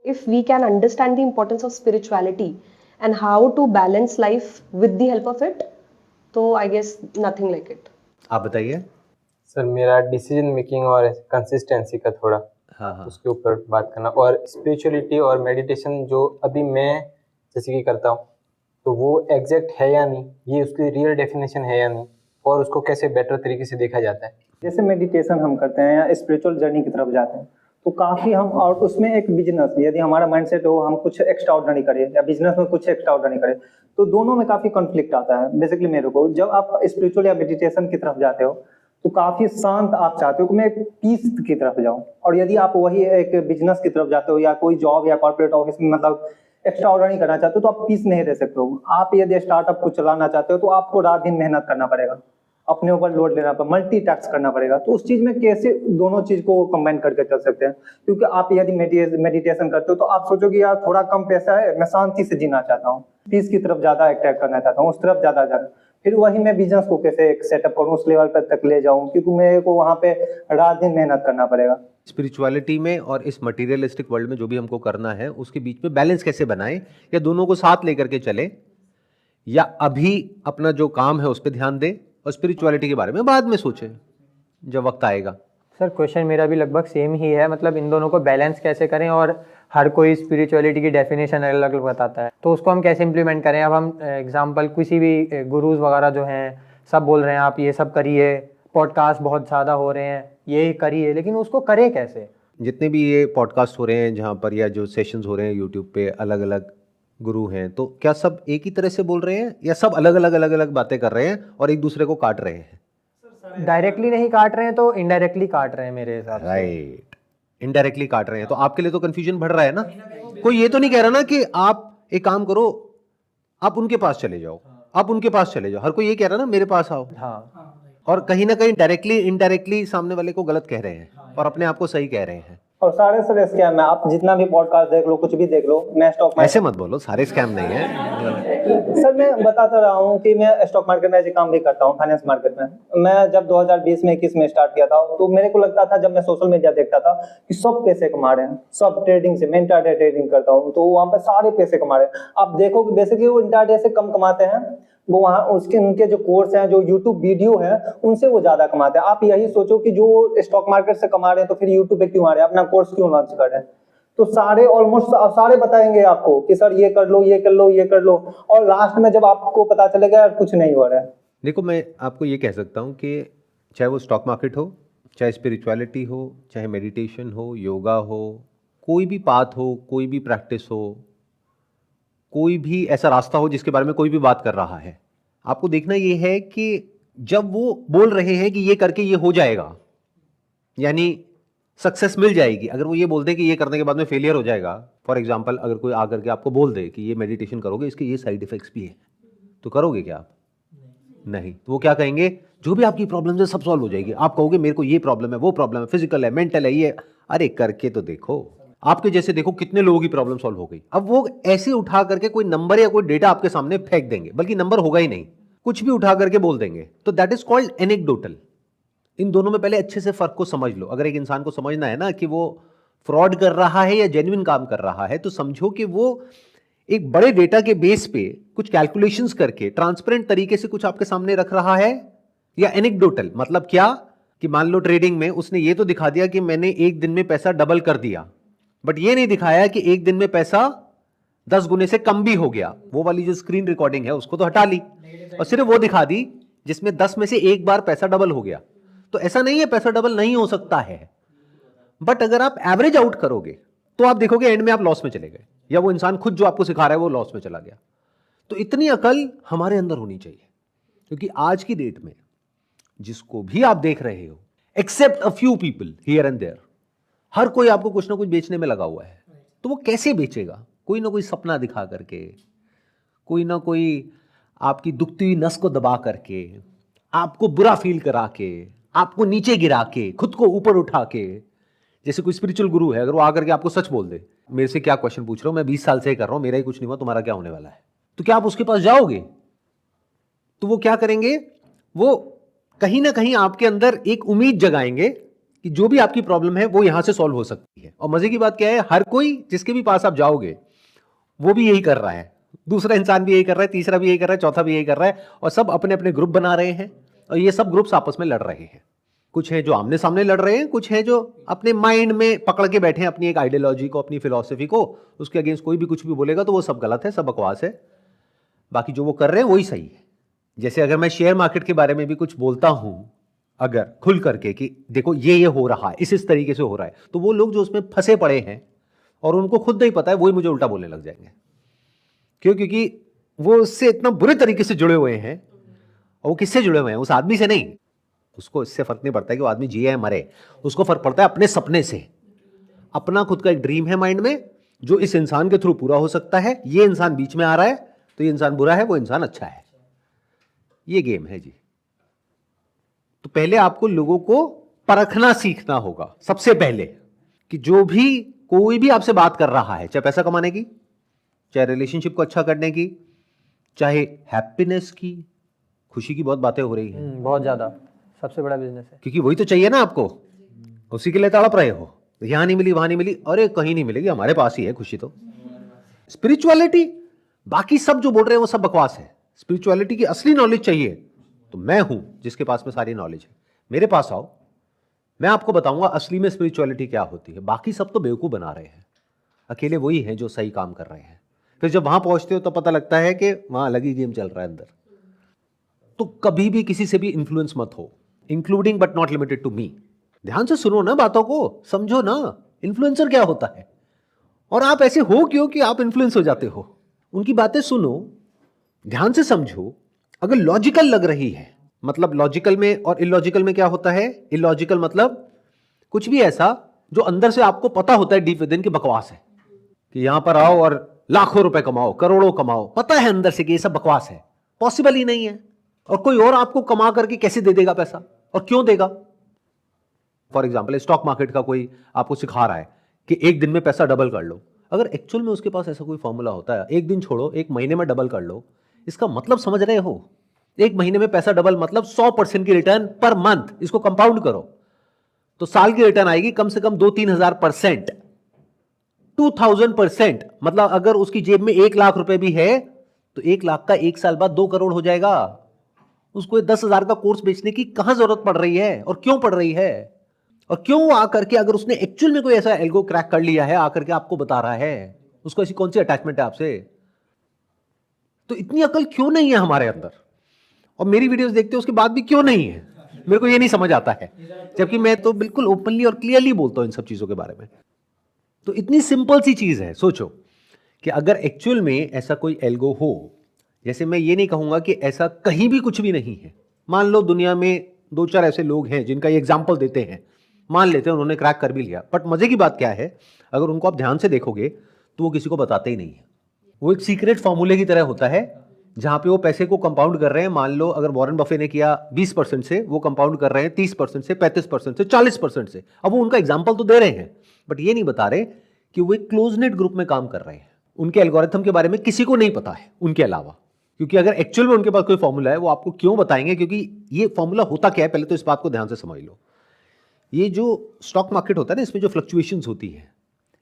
if we can understand the importance of spirituality and how to balance life with the help of it, तो I guess nothing like it. आप बताइए। Sir मेरा decision making और consistency का थोड़ा उसके ऊपर बात करना, और स्पिरिचुअलिटी और मेडिटेशन जो अभी मैं जैसे कि करता हूँ तो वो एग्जैक्ट है या नहीं, ये उसकी रियल डेफिनेशन है या नहीं, और उसको कैसे बेटर तरीके से देखा जाता है। जैसे मेडिटेशन हम करते हैं या स्पिरिचुअल जर्नी की तरफ जाते हैं तो काफ़ी हम, और उसमें एक बिजनेस, यदि हमारा माइंडसेट हो हम कुछ एक्स्ट्रा ऑर्डिनरी करें या बिजनेस में कुछ एक्स्ट्रा ऑर्डिनरी करें, तो दोनों में काफ़ी कॉन्फ्लिक्ट आता है। बेसिकली मेरे को जब आप स्पिरिचुअल या मेडिटेशन की तरफ जाते हो तो काफ़ी शांत आप चाहते हो कि मैं पीस की तरफ जाऊं, और यदि आप वही एक बिजनेस की तरफ जाते हो या कोई जॉब या कॉर्पोरेट ऑफिस में मतलब एक्स्ट्रा ऑर्डिनरी करना चाहते हो तो आप पीस नहीं रह सकते हो। आप यदि स्टार्टअप को चलाना चाहते हो तो आपको रात दिन मेहनत करना पड़ेगा, अपने ऊपर लोड लेना पड़ेगा, मल्टीटास्क करना पड़ेगा। तो उस चीज में कैसे दोनों चीज को कंबाइन करके चल सकते हैं? क्योंकि आप यदि मेडिटेशन करते हो तो आप सोचोगे यार थोड़ा कम पैसा है, मैं शांति से जीना चाहता हूँ, पीस की तरफ ज्यादा अट्रैक्ट करना चाहता हूँ, उस तरफ ज्यादा जाना, फिर वही मैं बिजनेस को कैसे सेटअप करूँ, उस लेवल पर तक ले जाऊँ, क्योंकि मेरे को वहाँ पे रात दिन मेहनत करना पड़ेगा। स्पिरिचुअलिटी में और इस मटेरियलिस्टिक वर्ल्ड में जो भी हमको करना है उसके बीच में बैलेंस कैसे बनाएं, या दोनों को साथ लेकर के चलें, या अभी अपना जो काम है उस पर ध्यान दें और स्पिरिचुअलिटी के बारे में बाद में सोचें जब वक्त आएगा। सर क्वेश्चन मेरा भी लगभग सेम ही है, मतलब इन दोनों को बैलेंस कैसे करें, और हर कोई स्पिरिचुअलिटी की डेफिनेशन अलग अलग बताता है तो उसको हम कैसे इम्प्लीमेंट करें। अब हम एग्जांपल किसी भी गुरुज वगैरह जो हैं सब बोल रहे हैं आप ये सब करिए, पॉडकास्ट बहुत ज़्यादा हो रहे हैं ये करिए, लेकिन उसको करें कैसे? जितने भी ये पॉडकास्ट हो रहे हैं जहाँ पर, या जो सेशंस हो रहे हैं यूट्यूब पे, अलग अलग गुरु हैं, तो क्या सब एक ही तरह से बोल रहे हैं या सब अलग अलग बातें कर रहे हैं और एक दूसरे को काट रहे हैं? डायरेक्टली नहीं काट रहे हैं तो इनडायरेक्टली काट रहे हैं मेरे हिसाब से। राइट, इनडायरेक्टली काट रहे हैं तो आपके लिए तो कंफ्यूजन बढ़ रहा है ना। कोई ये तो नहीं कह रहा ना कि आप एक काम करो, आप उनके पास चले जाओ, आप उनके पास चले जाओ, हर कोई ये कह रहा है ना मेरे पास आओ। हाँ, और कहीं ना कहीं डायरेक्टली इनडायरेक्टली सामने वाले को गलत कह रहे हैं और अपने आप को सही कह रहे हैं। और सारे स्कैम है, आप जितना भी पॉडकास्ट देख लो, कुछ भी देख लो, मैं स्टॉक मार्केट, ऐसे मत बोलो, सारे स्कैम नहीं है सर मैं बताता रहा हूँ कि मैं स्टॉक मार्केट में ऐसे काम भी करता हूँ, फाइनेंस मार्केट में। मैं जब 2020 में 21 में स्टार्ट किया था तो मेरे को लगता था, जब मैं सोशल मीडिया देखता था कि सब पैसे कमा रहे हैं, सब ट्रेडिंग से, मैं इंट्राडे ट्रेडिंग करता हूँ तो वहाँ पे सारे पैसे कमा रहे हैं। आप देखो कि बेसिकली वो इंट्राडे से कम कमाते हैं, वो वहाँ उसके उनके जो कोर्स हैं, जो यूट्यूब वीडियो है, उनसे वो ज्यादा कमाते हैं। आप यही सोचो कि जो स्टॉक मार्केट से कमा रहे हैं तो फिर यूट्यूब पे क्यों आ रहे हैं, अपना कोर्स क्यों लॉन्च कर रहे हैं? तो सारे ऑलमोस्ट सारे बताएंगे आपको कि सर ये कर लो, ये कर लो, ये कर लो, और लास्ट में जब आपको पता चलेगा यार कुछ नहीं हो रहा है। देखो, मैं आपको ये कह सकता हूँ कि चाहे वो स्टॉक मार्केट हो, चाहे स्पिरिचुअलिटी हो, चाहे मेडिटेशन हो, योगा हो, कोई भी पाथ हो, कोई भी प्रैक्टिस हो, कोई भी ऐसा रास्ता हो जिसके बारे में कोई भी बात कर रहा है, आपको देखना ये है कि जब वो बोल रहे हैं कि ये करके ये हो जाएगा, यानी सक्सेस मिल जाएगी, अगर वो ये बोल दे कि ये करने के बाद में फेलियर हो जाएगा, फॉर एग्जांपल अगर कोई आकर के आपको बोल दे कि ये मेडिटेशन करोगे इसके ये साइड इफेक्ट्स भी हैं, तो करोगे क्या आप? नहीं। तो वो क्या कहेंगे, जो भी आपकी प्रॉब्लम है सब सॉल्व हो जाएगी। आप कहोगे मेरे को ये प्रॉब्लम है, वो प्रॉब्लम है, फिजिकल है, मेंटल है, ये, अरे करके तो देखो। आपके जैसे देखो कितने लोगों की प्रॉब्लम सॉल्व हो गई। अब वो ऐसे उठा करके कोई नंबर या कोई डेटा आपके सामने फेंक देंगे, बल्कि नंबर होगा ही नहीं, कुछ भी उठा करके बोल देंगे, तो दैट इज कॉल्ड एनेक्डोटल। इन दोनों में पहले अच्छे से फर्क को समझ लो। अगर एक इंसान को समझना है ना कि वो फ्रॉड कर रहा है या जेन्युइन काम कर रहा है, तो समझो कि वो एक बड़े डेटा के बेस पे कुछ कैलकुलेशंस करके ट्रांसपेरेंट तरीके से कुछ आपके सामने रख रहा है, या एनेक्डोटल मतलब क्या, कि मान लो ट्रेडिंग में उसने ये तो दिखा दिया कि मैंने एक दिन में पैसा डबल कर दिया, बट ये नहीं दिखाया कि एक दिन में पैसा 10 गुने से कम भी हो गया। वो वाली जो स्क्रीन रिकॉर्डिंग है उसको तो हटा ली और सिर्फ वो दिखा दी जिसमें 10 में से एक बार पैसा डबल हो गया। तो ऐसा नहीं है पैसा डबल नहीं हो सकता है, बट अगर आप एवरेज आउट करोगे तो आप देखोगे एंड में आप लॉस में चले गए, या वो इंसान खुद जो आपको सिखा रहा है वो लॉस में चला गया। तो इतनी अकल हमारे अंदर होनी चाहिए, क्योंकि आज की डेट में जिसको भी आप देख रहे हो, except a few people here and there, हर कोई आपको कुछ ना कुछ बेचने में लगा हुआ है। तो वो कैसे बेचेगा? कोई ना कोई सपना दिखा करके, कोई ना कोई आपकी दुखती हुई नस को दबा करके, आपको बुरा फील करा के, आपको नीचे गिरा के, खुद को ऊपर उठा के। जैसे कोई स्पिरिचुअल गुरु है, अगर वो आकर के आपको सच बोल दे, मेरे से क्या क्वेश्चन पूछ रहे हो, मैं 20 साल से ही कर रहा हूं, मेरा ही कुछ नहीं हुआ, तुम्हारा क्या होने वाला है, तो क्या आप उसके पास जाओगे? तो वो क्या करेंगे, वो कहीं ना कहीं आपके अंदर एक उम्मीद जगाएंगे कि जो भी आपकी प्रॉब्लम है वो यहां से सॉल्व हो सकती है। और मजे की बात क्या है, हर कोई जिसके भी पास आप जाओगे वो भी यही कर रहा है, दूसरा इंसान भी यही कर रहा है, तीसरा भी यही कर रहा है, चौथा भी यही कर रहा है, और सब अपने अपने ग्रुप बना रहे हैं और ये सब ग्रुप्स आपस में लड़ रहे हैं। कुछ है जो आमने सामने लड़ रहे हैं, कुछ है जो अपने माइंड में पकड़ के बैठे हैं अपनी एक आइडियोलॉजी को, अपनी फिलॉसफी को, उसके अगेंस्ट कोई भी कुछ भी बोलेगा तो वो सब गलत है, सब बकवास है, बाकी जो वो कर रहे हैं वही सही है। जैसे अगर मैं शेयर मार्केट के बारे में भी कुछ बोलता हूं अगर खुल करके कि देखो ये हो रहा है, इस तरीके से हो रहा है, तो वो लोग जो उसमें फंसे पड़े हैं और उनको खुद नहीं पता है, वही मुझे उल्टा बोलने लग जाएंगे। क्यों? क्योंकि वो उससे इतना बुरे तरीके से जुड़े हुए हैं। और वो किससे जुड़े हुए हैं? उस आदमी से नहीं। उसको इससे फर्क नहीं पड़ता है कि वो आदमी जिए या मरे, उसको फर्क पड़ता है अपने सपने से। अपना खुद का एक ड्रीम है माइंड में जो इस इंसान के थ्रू पूरा हो सकता है। ये इंसान बीच में आ रहा है तो ये इंसान बुरा है, वो इंसान अच्छा है। ये गेम है जी। तो पहले आपको लोगों को परखना सीखना होगा सबसे पहले, कि जो भी कोई भी आपसे बात कर रहा है, चाहे पैसा कमाने की, चाहे रिलेशनशिप को अच्छा करने की, चाहे हैप्पीनेस की, खुशी की बहुत बातें हो रही हैं। बहुत ज्यादा, सबसे बड़ा बिजनेस है, क्योंकि वही तो चाहिए ना आपको, उसी के लिए तड़प रहे हो। यहां नहीं मिली, वहां नहीं मिली, अरे कहीं नहीं मिलेगी, हमारे पास ही है खुशी। तो स्पिरिचुअलिटी, बाकी सब जो बोल रहे हैं वो सब बकवास है। स्पिरिचुअलिटी की असली नॉलेज चाहिए तो मैं हूं जिसके पास में सारी नॉलेज है, मेरे पास आओ, मैं आपको बताऊंगा असली में स्पिरिचुअलिटी क्या होती है। बाकी सब तो बेवकूफ बना रहे हैं, अकेले वही हैं जो सही काम कर रहे हैं। फिर जब वहां पहुंचते हो तो पता लगता है कि वहां अलग ही गेम चल रहा है अंदर। तो कभी भी किसी से भी इन्फ्लुएंस मत हो, including but not limited to me. ध्यान से सुनो ना, बातों को समझो ना, इन्फ्लुएंसर क्या होता है और आप ऐसे हो क्यों कि आप इन्फ्लुएंस हो जाते हो। उनकी बातें सुनो, ध्यान से समझो, अगर लॉजिकल लग रही है, मतलब लॉजिकल में और इलॉजिकल में क्या होता है? इलॉजिकल मतलब कुछ भी ऐसा जो अंदर से आपको पता होता है डीप विद इन की बकवास है, कि यहां पर आओ और लाखों रुपए कमाओ, करोड़ों कमाओ, पता है अंदर से कि ये सब बकवास है, पॉसिबल ही नहीं है। और कोई और आपको कमा करके कैसे दे देगा पैसा, और क्यों देगा? फॉर एग्जाम्पल स्टॉक मार्केट का कोई आपको सिखा रहा है कि एक दिन में पैसा डबल कर लो। अगर एक्चुअल में उसके पास ऐसा कोई फॉर्मूला होता है, एक दिन छोड़ो, एक महीने में डबल कर लो, इसका मतलब समझ रहे हो? एक महीने में पैसा डबल मतलब 100% की रिटर्न पर मंथ। इसको कंपाउंड करो तो साल की रिटर्न आएगी कम से कम 2-3 हजार%, 2000%। मतलब अगर उसकी जेब में 1 लाख रुपए भी है तो 1 लाख का 1 साल बाद 2 करोड़ हो जाएगा। उसको 10,000 का कोर्स बेचने की कहां जरूरत पड़ रही है और क्यों पड़ रही है? और क्यों वो आकर के, अगर उसने एक्चुअल में कोई ऐसा एल्गो क्रैक कर लिया है, आकर के आपको बता रहा है, उसको ऐसी कौन सी अटैचमेंट है आपसे? तो इतनी अकल क्यों नहीं है हमारे अंदर? और मेरी वीडियोस देखते हो उसके बाद भी क्यों नहीं है? मेरे को ये नहीं समझ आता है, जबकि मैं तो बिल्कुल ओपनली और क्लियरली बोलता हूं इन सब चीजों के बारे में। तो इतनी सिंपल सी चीज है, सोचो कि अगर एक्चुअल में ऐसा कोई एल्गो हो, जैसे मैं ये नहीं कहूंगा कि ऐसा कहीं भी कुछ भी नहीं है। मान लो दुनिया में 2-4 ऐसे लोग हैं जिनका ये एग्जाम्पल देते हैं, मान लेते हैं उन्होंने क्रैक कर भी लिया, बट मजे की बात क्या है, अगर उनको आप ध्यान से देखोगे तो वो किसी को बताते ही नहीं है। वो एक सीक्रेट फॉर्मूले की तरह होता है जहां पे वो पैसे को कंपाउंड कर रहे हैं। मान लो अगर वॉरेन बफे ने किया 20% से, वो कंपाउंड कर रहे हैं 30% से, 35% से, 40% से। अब वो उनका एग्जाम्पल तो दे रहे हैं बट ये नहीं बता रहे कि वो एक क्लोज नेट ग्रुप में काम कर रहे हैं। उनके एल्गोरिथम के बारे में किसी को नहीं पता है उनके अलावा, क्योंकि अगर एक्चुअल में उनके पास कोई फॉर्मूला है वो आपको क्यों बताएंगे? क्योंकि ये फॉर्मूला होता क्या है, पहले तो इस बात को ध्यान से समझ लो। ये जो स्टॉक मार्केट होता है ना, इसमें जो फ्लक्चुएशंस होती है,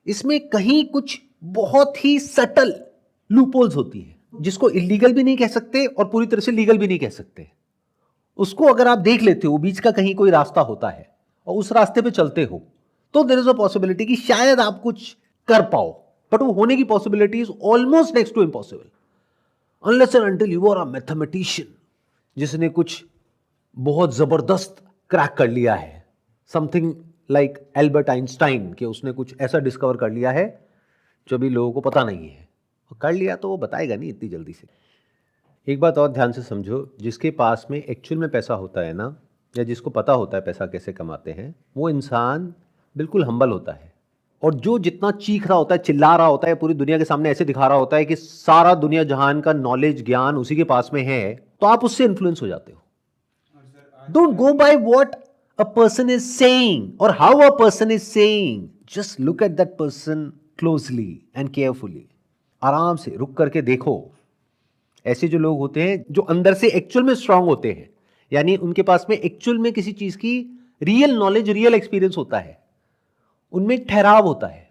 इसमें कहीं कुछ बहुत ही सटल लूपहोल्स होती है जिसको इलीगल भी नहीं कह सकते और पूरी तरह से लीगल भी नहीं कह सकते। उसको अगर आप देख लेते हो, बीच का कहीं कोई रास्ता होता है और उस रास्ते पे चलते हो, तो देयर इज अ पॉसिबिलिटी कि शायद आप कुछ कर पाओ, बट वो होने की possibility is almost next to impossible unless and until you are a mathematician जिसने कुछ बहुत जबरदस्त क्रैक कर लिया है, समथिंग लाइक एल्बर्ट आइंस्टाइन, कि उसने कुछ ऐसा डिस्कवर कर लिया है जो अभी लोगों को पता नहीं है। कर लिया तो वो बताएगा नहीं इतनी जल्दी से। एक बात और ध्यान से समझो, जिसके पास में एक्चुअल में पैसा होता है ना, या जिसको पता होता है पैसा कैसे कमाते हैं, वो इंसान बिल्कुल हम्बल होता है। और जो जितना चीख रहा होता है, चिल्ला रहा होता है, पूरी दुनिया के सामने ऐसे दिखा रहा होता है कि सारा दुनिया जहान का नॉलेज ज्ञान उसी के पास में है, तो आप उससे इन्फ्लुएंस हो जाते हो। Don't go by what a person is saying or how a person is saying. Just look at that person closely and carefully. आराम से रुक करके देखो। ऐसे जो लोग होते हैं जो अंदर से एक्चुअल में स्ट्रांग होते हैं, यानी उनके पास में एक्चुअल में किसी चीज की रियल नॉलेज, रियल एक्सपीरियंस होता है, उनमें एक ठहराव होता है।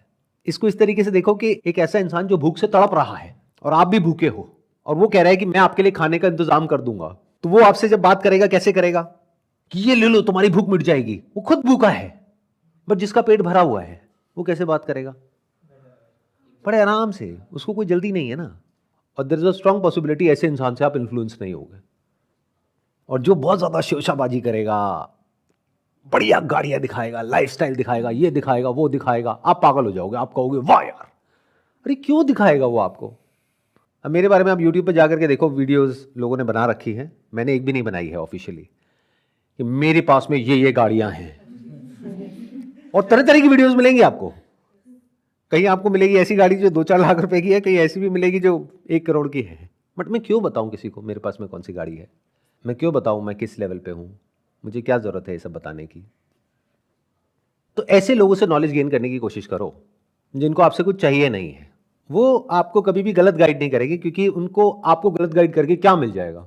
इसको इस तरीके से देखो कि एक ऐसा इंसान जो भूख से तड़प रहा है और आप भी भूखे हो, और वो कह रहा है कि मैं आपके लिए खाने का इंतजाम कर दूंगा, तो वो आपसे जब बात करेगा कैसे करेगा कि ये ले लो तुम्हारी भूख मिट जाएगी। वो खुद भूखा है, बट जिसका पेट भरा हुआ है वो कैसे बात करेगा? बड़े आराम से, उसको कोई जल्दी नहीं है ना। और there is a strong possibility ऐसे इंसान से आप इन्फ्लुएंस नहीं होगे। और जो बहुत ज्यादा शोशाबाजी करेगा, बढ़िया गाड़ियां दिखाएगा, लाइफस्टाइल दिखाएगा, ये दिखाएगा, वो दिखाएगा, आप पागल हो जाओगे। आप कहोगे वाह यार, अरे क्यों दिखाएगा वो आपको? अब मेरे बारे में आप यूट्यूब पर जाकर के देखो, वीडियोस लोगों ने बना रखी हैं, मैंने एक भी नहीं बनाई है ऑफिशियली, कि मेरे पास में ये गाड़ियां हैं। और तरह तरह की वीडियोस मिलेंगी आपको। कहीं आपको मिलेगी ऐसी गाड़ी जो 2-4 लाख रुपए की है, कहीं ऐसी भी मिलेगी जो 1 करोड़ की है। बट मैं क्यों बताऊं किसी को मेरे पास में कौन सी गाड़ी है? मैं क्यों बताऊं मैं किस लेवल पे हूं? मुझे क्या जरूरत है ये सब बताने की? तो ऐसे लोगों से नॉलेज गेन करने की कोशिश करो जिनको आपसे कुछ चाहिए नहीं है। वो आपको कभी भी गलत गाइड नहीं करेगी, क्योंकि उनको आपको गलत गाइड करके क्या मिल जाएगा।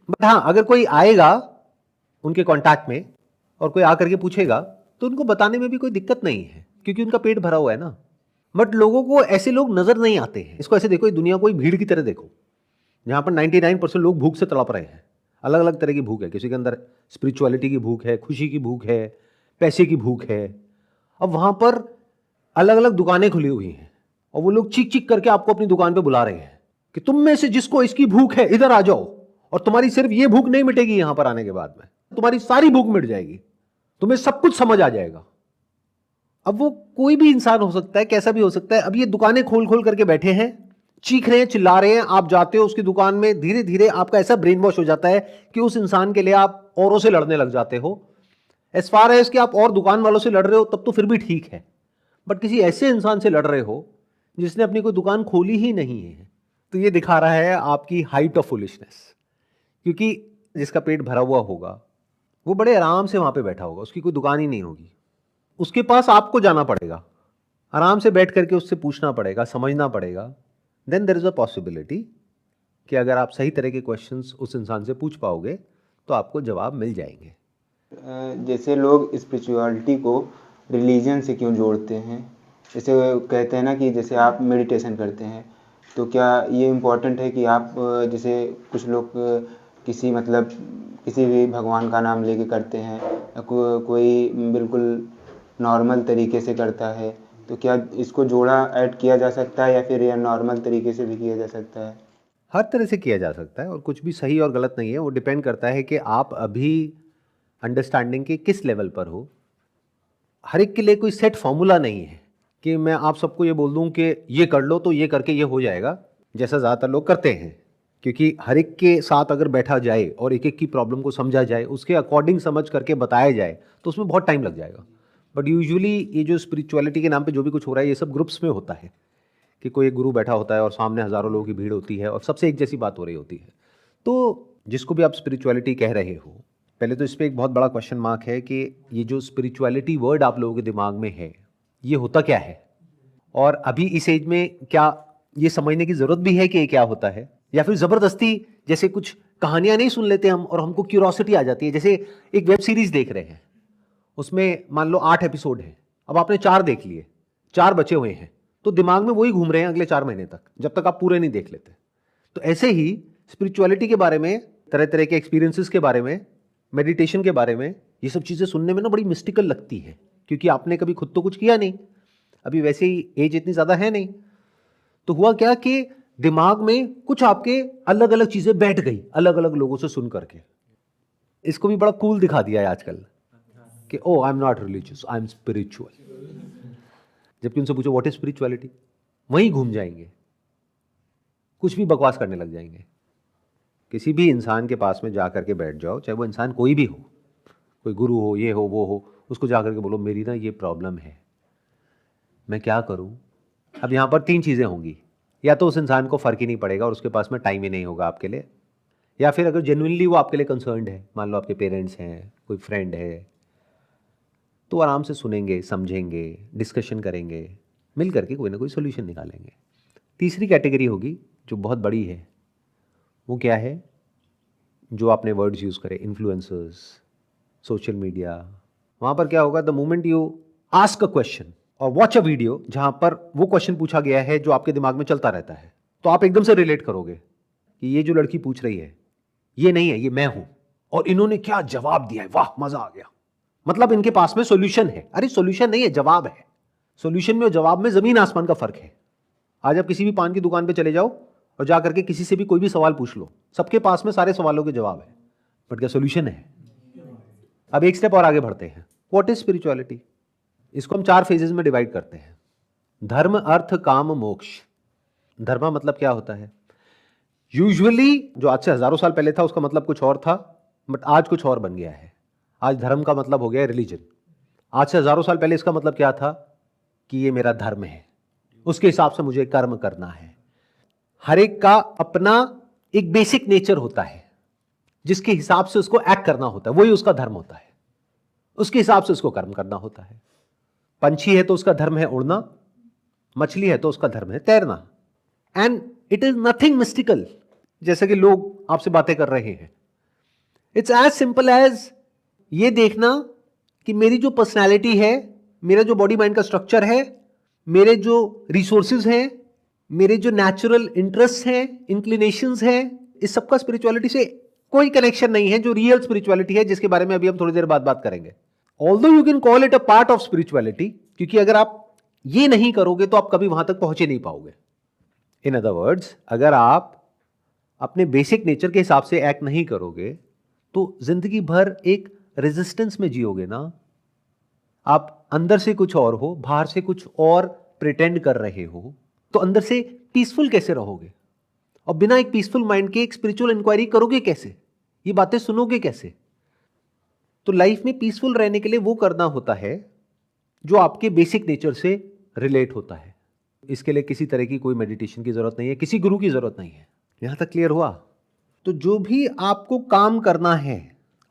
बट हाँ, अगर कोई आएगा उनके कॉन्टैक्ट में और कोई आकर के पूछेगा तो उनको बताने में भी कोई दिक्कत नहीं है, क्योंकि उनका पेट भरा हुआ है ना। बट लोगों को ऐसे लोग नजर नहीं आते हैं। इसको ऐसे देखो, दुनिया को एक भीड़ की तरह देखो, जहां पर 99% लोग भूख से तड़प रहे हैं। अलग अलग तरह की भूख है, किसी के अंदर स्पिरिचुअलिटी की भूख है, खुशी की भूख है, पैसे की भूख है। अब वहां पर अलग अलग दुकानें खुली हुई हैं और वो लोग चीख चीख करके आपको अपनी दुकान पे बुला रहे हैं कि तुम में से जिसको इसकी भूख है इधर आ जाओ, और तुम्हारी सिर्फ ये भूख नहीं मिटेगी, यहां पर आने के बाद में तुम्हारी सारी भूख मिट जाएगी, तुम्हें सब कुछ समझ आ जाएगा। अब वो कोई भी इंसान हो सकता है, कैसा भी हो सकता है। अब ये दुकानें खोल खोल करके बैठे हैं, चीख रहे हैं, चिल्ला रहे हैं। आप जाते हो उसकी दुकान में, धीरे धीरे आपका ऐसा ब्रेन वॉश हो जाता है कि उस इंसान के लिए आप औरों से लड़ने लग जाते हो। एज फार एज कि आप और दुकान वालों से लड़ रहे हो तब तो फिर भी ठीक है, बट किसी ऐसे इंसान से लड़ रहे हो जिसने अपनी कोई दुकान खोली ही नहीं है, तो ये दिखा रहा है आपकी हाइट ऑफ फुलिशनेस। क्योंकि जिसका पेट भरा हुआ होगा वो बड़े आराम से वहां पे बैठा होगा, उसकी कोई दुकान ही नहीं होगी। उसके पास आपको जाना पड़ेगा, आराम से बैठ करके उससे पूछना पड़ेगा, समझना पड़ेगा। Then there is a possibility कि अगर आप सही तरह के क्वेश्चंस उस इंसान से पूछ पाओगे तो आपको जवाब मिल जाएंगे। जैसे लोग स्पिरिचुअलिटी को रिलीजन से क्यों जोड़ते हैं? जैसे कहते हैं ना कि जैसे आप मेडिटेशन करते हैं, तो क्या ये इम्पोर्टेंट है कि आप जैसे कुछ लोग किसी भी भगवान का नाम लेके करते हैं, कोई बिल्कुल नॉर्मल तरीके से करता है, तो क्या इसको जोड़ा ऐड किया जा सकता है या फिर ये नॉर्मल तरीके से भी किया जा सकता है? हर तरह से किया जा सकता है और कुछ भी सही और गलत नहीं है। वो डिपेंड करता है कि आप अभी अंडरस्टैंडिंग के किस लेवल पर हो। हर एक के लिए कोई सेट फॉर्मूला नहीं है कि मैं आप सबको ये बोल दूं कि ये कर लो तो ये करके ये हो जाएगा, जैसा ज़्यादातर लोग करते हैं। क्योंकि हर एक के साथ अगर बैठा जाए और एक एक की प्रॉब्लम को समझा जाए, उसके अकॉर्डिंग समझ करके बताया जाए, तो उसमें बहुत टाइम लग जाएगा। बट यूजुअली ये जो स्पिरिचुअलिटी के नाम पे जो भी कुछ हो रहा है, ये सब ग्रुप्स में होता है कि कोई एक गुरु बैठा होता है और सामने हज़ारों लोगों की भीड़ होती है और सबसे एक जैसी बात हो रही होती है। तो जिसको भी आप स्पिरिचुअलिटी कह रहे हो, पहले तो इस पर एक बहुत बड़ा क्वेश्चन मार्क है कि ये जो स्पिरिचुअलिटी वर्ड आप लोगों के दिमाग में है, ये होता क्या है? और अभी इस एज में क्या ये समझने की ज़रूरत भी है कि ये क्या होता है? या फिर ज़बरदस्ती जैसे कुछ कहानियां नहीं सुन लेते हम और हमको क्यूरोसिटी आ जाती है। जैसे एक वेब सीरीज देख रहे हैं, उसमें मान लो 8 एपिसोड है, अब आपने 4 देख लिए, 4 बचे हुए हैं, तो दिमाग में वही घूम रहे हैं अगले 4 महीने तक, जब तक आप पूरे नहीं देख लेते। तो ऐसे ही स्पिरिचुअलिटी के बारे में, तरह तरह के एक्सपीरियंसेस के बारे में, मेडिटेशन के बारे में, ये सब चीज़ें सुनने में ना बड़ी मिस्टिकल लगती है, क्योंकि आपने कभी खुद तो कुछ किया नहीं, अभी वैसे ही एज इतनी ज़्यादा है नहीं। तो हुआ क्या कि दिमाग में कुछ आपके अलग अलग चीज़ें बैठ गई, अलग अलग लोगों से सुन करके। इसको भी बड़ा कूल दिखा दिया है आजकल कि oh I am not religious, I am spiritual. जबकि उनसे पूछो व्हाट इज स्पिरिचुअलिटी, वहीं घूम जाएंगे, कुछ भी बकवास करने लग जाएंगे। किसी भी इंसान के पास में जा करके बैठ जाओ, चाहे वो इंसान कोई भी हो, कोई गुरु हो, ये हो, वो हो, उसको जा करके बोलो मेरी ना ये प्रॉब्लम है, मैं क्या करूं? अब यहां पर 3 चीज़ें होंगी, या तो उस इंसान को फ़र्क ही नहीं पड़ेगा और उसके पास में टाइम ही नहीं होगा आपके लिए, या फिर अगर जेन्युइनली वो आपके लिए कंसर्न्ड है, मान लो आपके पेरेंट्स हैं, कोई फ्रेंड है, तो आराम से सुनेंगे, समझेंगे, डिस्कशन करेंगे, मिल करके कोई ना कोई सोल्यूशन निकालेंगे। तीसरी कैटेगरी होगी जो बहुत बड़ी है, वो क्या है? जो आपने वर्ड्स यूज़ करे, इन्फ्लुएंसर्स, सोशल मीडिया, वहां पर क्या होगा, the moment you ask a question और वॉच अ वीडियो जहां पर वो क्वेश्चन पूछा गया है जो आपके दिमाग में चलता रहता है, तो आप एकदम से रिलेट करोगे कि ये जो लड़की पूछ रही है ये नहीं है, ये मैं हूं, और इन्होंने क्या जवाब दिया है, वाह मजा आ गया। मतलब इनके पास में सॉल्यूशन है। अरे सॉल्यूशन नहीं है, जवाब है। सॉल्यूशन में और जवाब में जमीन आसमान का फर्क है। आज आप किसी भी पान की दुकान पे चले जाओ और जा करके किसी से भी कोई भी सवाल पूछ लो, सबके पास में सारे सवालों के जवाब है, बट क्या सॉल्यूशन है? अब एक स्टेप और आगे बढ़ते हैं। What is spirituality? इसको हम 4 फेजेस में डिवाइड करते हैं। धर्म, अर्थ, काम, मोक्ष। धर्म मतलब क्या होता है? यूजुअली जो आज से हजारों साल पहले था उसका मतलब कुछ और था, बट आज कुछ और बन गया है। आज धर्म का मतलब हो गया रिलीजन। आज से हजारों साल पहले इसका मतलब क्या था कि ये मेरा धर्म है, उसके हिसाब से मुझे कर्म करना है। हर एक का अपना एक बेसिक नेचर होता है जिसके हिसाब से उसको एक्ट करना होता है, वही उसका धर्म होता है। उसके हिसाब से उसको कर्म करना होता है। पंछी है तो उसका धर्म है उड़ना, मछली है तो उसका धर्म है तैरना। And it is nothing mystical, जैसे कि लोग आपसे बातें कर रहे हैं। इट्स एज सिंपल एज ये देखना कि मेरी जो पर्सनैलिटी है, मेरा जो बॉडी माइंड का स्ट्रक्चर है, मेरे जो रिसोर्सेज हैं, मेरे जो नेचुरल इंटरेस्ट हैं, इंक्लिनेशंस हैं, इस सबका स्पिरिचुअलिटी से कोई कनेक्शन नहीं है, जो रियल स्पिरिचुअलिटी है, जिसके बारे में अभी हम थोड़ी देर बाद बात करेंगे। Although you can call it a part of spirituality, क्योंकि अगर आप ये नहीं करोगे तो आप कभी वहां तक पहुंचे नहीं पाओगे। इन अदर वर्ड्स, अगर आप अपने बेसिक नेचर के हिसाब से एक्ट नहीं करोगे तो जिंदगी भर एक रेजिस्टेंस में जियोगे ना। आप अंदर से कुछ और हो, बाहर से कुछ और प्रिटेंड कर रहे हो, तो अंदर से पीसफुल कैसे रहोगे? और बिना एक पीसफुल माइंड के एक स्पिरिचुअल इंक्वायरी करोगे कैसे? ये बातें सुनोगे कैसे? तो लाइफ में पीसफुल रहने के लिए वो करना होता है जो आपके बेसिक नेचर से रिलेट होता है। इसके लिए किसी तरह की कोई मेडिटेशन की जरूरत नहीं है, किसी गुरु की जरूरत नहीं है। यहां तक क्लियर हुआ? तो जो भी आपको काम करना है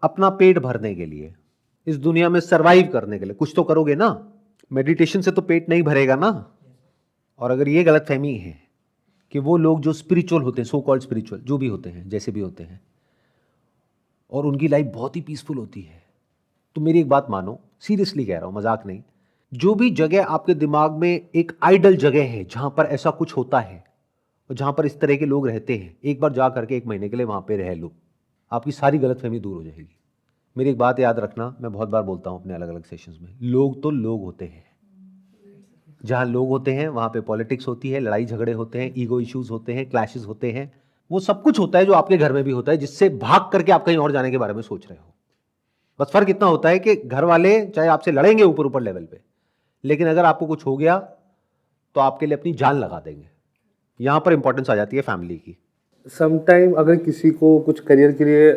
अपना पेट भरने के लिए, इस दुनिया में सरवाइव करने के लिए, कुछ तो करोगे ना। मेडिटेशन से तो पेट नहीं भरेगा ना। और अगर ये गलतफहमी है कि वो लोग जो स्पिरिचुअल होते हैं, सो कॉल्ड स्पिरिचुअल, जो भी होते हैं, जैसे भी होते हैं, और उनकी लाइफ बहुत ही पीसफुल होती है, तो मेरी एक बात मानो, सीरियसली कह रहा हूं, मजाक नहीं। जो भी जगह आपके दिमाग में एक आइडल जगह है जहां पर ऐसा कुछ होता है और जहां पर इस तरह के लोग रहते हैं, एक बार जा करके 1 महीने के लिए वहां पे रह लो, आपकी सारी गलतफहमी दूर हो जाएगी। मेरी एक बात याद रखना, मैं बहुत बार बोलता हूं अपने अलग अलग सेशंस में, लोग तो लोग होते हैं। जहां लोग होते हैं वहां पे पॉलिटिक्स होती है, लड़ाई झगड़े होते हैं, ईगो इश्यूज होते हैं, क्लैशेस होते हैं, वो सब कुछ होता है जो आपके घर में भी होता है, जिससे भाग करके आप कहीं और जाने के बारे में सोच रहे हो। बस फर्क इतना होता है कि घर वाले चाहे आपसे लड़ेंगे ऊपर ऊपर लेवल पे, लेकिन अगर आपको कुछ हो गया तो आपके लिए अपनी जान लगा देंगे। यहां पर इंपॉर्टेंस आ जाती है फैमिली की। समटाइम अगर किसी को कुछ करियर के लिए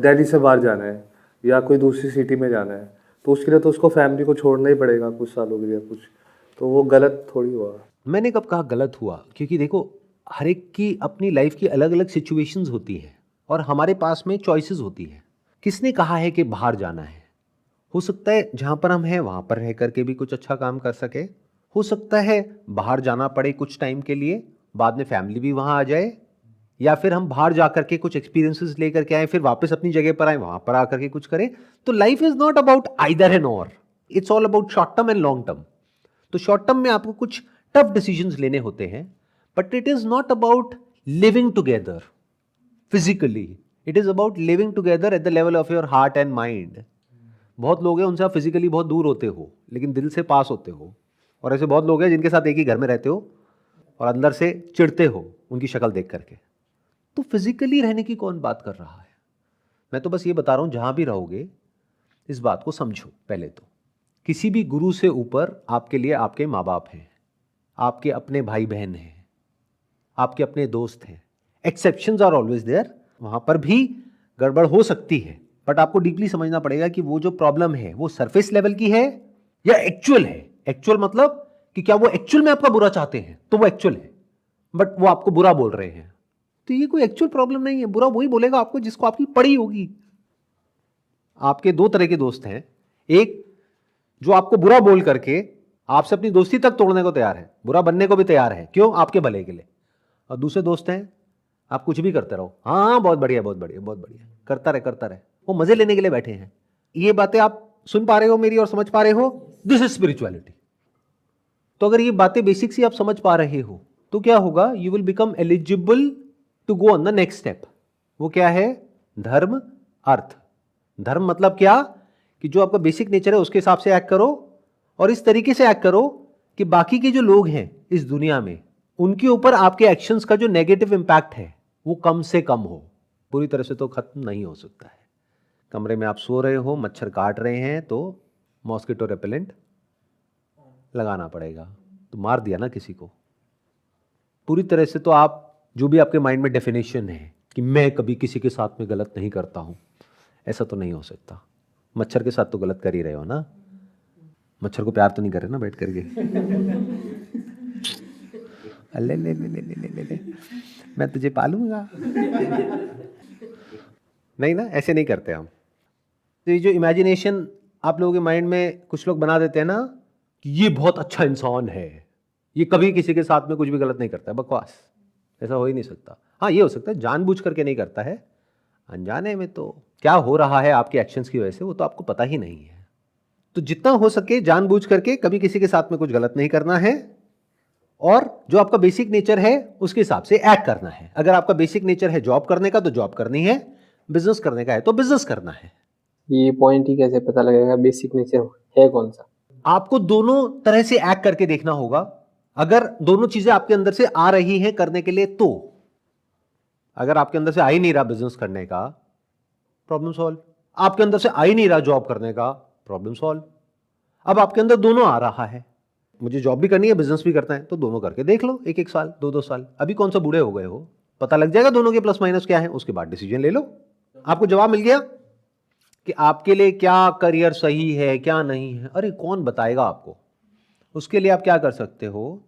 दिल्ली से बाहर जाना है या कोई दूसरी सिटी में जाना है, तो उसके लिए तो उसको फैमिली को छोड़ना ही पड़ेगा कुछ सालों के लिए कुछ, तो वो गलत थोड़ी हुआ। मैंने कब कहा गलत हुआ? क्योंकि देखो, हर एक की अपनी लाइफ की अलग अलग सिचुएशंस होती हैं और हमारे पास में चॉइसेस होती हैं। किसने कहा है कि बाहर जाना है? हो सकता है जहां पर हम हैं वहां पर रह करके भी कुछ अच्छा काम कर सके, हो सकता है बाहर जाना पड़े कुछ टाइम के लिए, बाद में फैमिली भी वहां आ जाए, या फिर हम बाहर जाकर के कुछ एक्सपीरियंसेस लेकर के आए, फिर वापस अपनी जगह पर आए, वहां पर आकर के कुछ करें। तो life is not about either and और, it's all about short term and long term. तो शॉर्ट टर्म में आपको कुछ टफ डिसीजंस लेने होते हैं, but it is not about living together physically, it is about living together at the level of your heart and mind. बहुत लोग हैं उनसे आप फिजिकली बहुत दूर होते हो लेकिन दिल से पास होते हो, और ऐसे बहुत लोग हैं जिनके साथ एक ही घर में रहते हो और अंदर से चिढ़ते हो उनकी शक्ल देख करके। तो फिजिकली रहने की कौन बात कर रहा है? मैं तो बस ये बता रहा हूं, जहां भी रहोगे इस बात को समझो। पहले तो किसी भी गुरु से ऊपर आपके लिए आपके माँ बाप हैं, आपके अपने भाई बहन हैं, आपके अपने दोस्त हैं। एक्सेप्शंस आर ऑलवेज देयर, वहां पर भी गड़बड़ हो सकती है, बट आपको डीपली समझना पड़ेगा कि वो जो प्रॉब्लम है वो सरफेस लेवल की है या एक्चुअल है। एक्चुअल मतलब कि क्या वो एक्चुअल में आपका बुरा चाहते हैं, तो वो एक्चुअल है, बट वो आपको बुरा बोल रहे हैं, तो ये कोई एक्चुअल प्रॉब्लम नहीं है। बुरा वही बोलेगा आपको जिसको आपकी पड़ी होगी। आपके 2 तरह के दोस्त हैं, एक जो आपको बुरा बोल करके आपसे अपनी दोस्ती तक तोड़ने को तैयार है, बुरा बनने को भी तैयार है, क्यों? आपके भले के लिए। और दूसरे दोस्त हैं, आप कुछ भी करते रहो, हाँ बहुत बढ़िया बहुत बढ़िया बहुत बढ़िया, करता रहे, वो मजे लेने के लिए बैठे हैं। ये बातें आप सुन पा रहे हो मेरी और समझ पा रहे हो? This is spirituality. तो अगर ये बातें बेसिक सी आप समझ पा रहे हो तो क्या होगा? You will become eligible to go on the next step. वो क्या है? धर्म अर्थ। धर्म मतलब क्या? कि जो आपका बेसिक नेचर है उसके हिसाब से एक्ट करो, और इस तरीके से एक्ट करो कि बाकी के जो लोग हैं इस दुनिया में उनके ऊपर आपके एक्शंस का जो नेगेटिव इंपैक्ट है वो कम से कम हो। पूरी तरह से तो खत्म नहीं हो सकता है। कमरे में आप सो रहे हो, मच्छर काट रहे हैं तो मॉस्किटो रेपेलेंट लगाना पड़ेगा। तो मार दिया ना किसी को। पूरी तरह से तो आप जो भी आपके माइंड में डेफिनेशन है कि मैं कभी किसी के साथ में गलत नहीं करता हूं, ऐसा तो नहीं हो सकता। मच्छर के साथ तो गलत कर ही रहे हो ना। मच्छर को प्यार तो नहीं कर रहे ना बैठ करके? ले ले ले ले ले ले ले मैं तुझे पालूंगा। नहीं ना, ऐसे नहीं करते हम। तो ये जो इमेजिनेशन आप लोगों के माइंड में कुछ लोग बना देते हैं ना कि ये बहुत अच्छा इंसान है, ये कभी किसी के साथ में कुछ भी गलत नहीं करता है, बकवास। ऐसा हो ही नहीं सकता। हाँ, ये हो सकता है जानबूझ करके नहीं करता है, अनजाने में तो क्या हो रहा है आपके एक्शंस की वजह से वो तो आपको पता ही नहीं है। तो जितना हो सके जानबूझ करके कभी किसी के साथ में कुछ गलत नहीं करना है, और जो आपका बेसिक नेचर है उसके हिसाब से एक्ट करना है। अगर आपका बेसिक नेचर है जॉब करने का तो जॉब करनी है, बिजनेस करने का है तो बिजनेस करना है। ये पॉइंट ही कैसे पता लगेगा बेसिक नेचर है कौन सा? आपको दोनों तरह से एक्ट करके देखना होगा। अगर दोनों चीजें आपके अंदर से आ रही हैं करने के लिए तो, अगर आपके अंदर से आ ही नहीं रहा बिजनेस करने का, प्रॉब्लम सॉल्व। आपके अंदर से आ ही नहीं रहा जॉब करने का, प्रॉब्लम सॉल्व। अब आपके अंदर दोनों आ रहा है, मुझे जॉब भी करनी है बिजनेस भी करना है, तो दोनों करके देख लो, एक एक साल, दो दो साल। अभी कौन सा बूढ़े हो गए हो, पता लग जाएगा दोनों के प्लस माइनस क्या है, उसके बाद डिसीजन ले लो। आपको जवाब मिल गया कि आपके लिए क्या करियर सही है क्या नहीं है। अरे कौन बताएगा आपको? उसके लिए आप क्या कर सकते हो,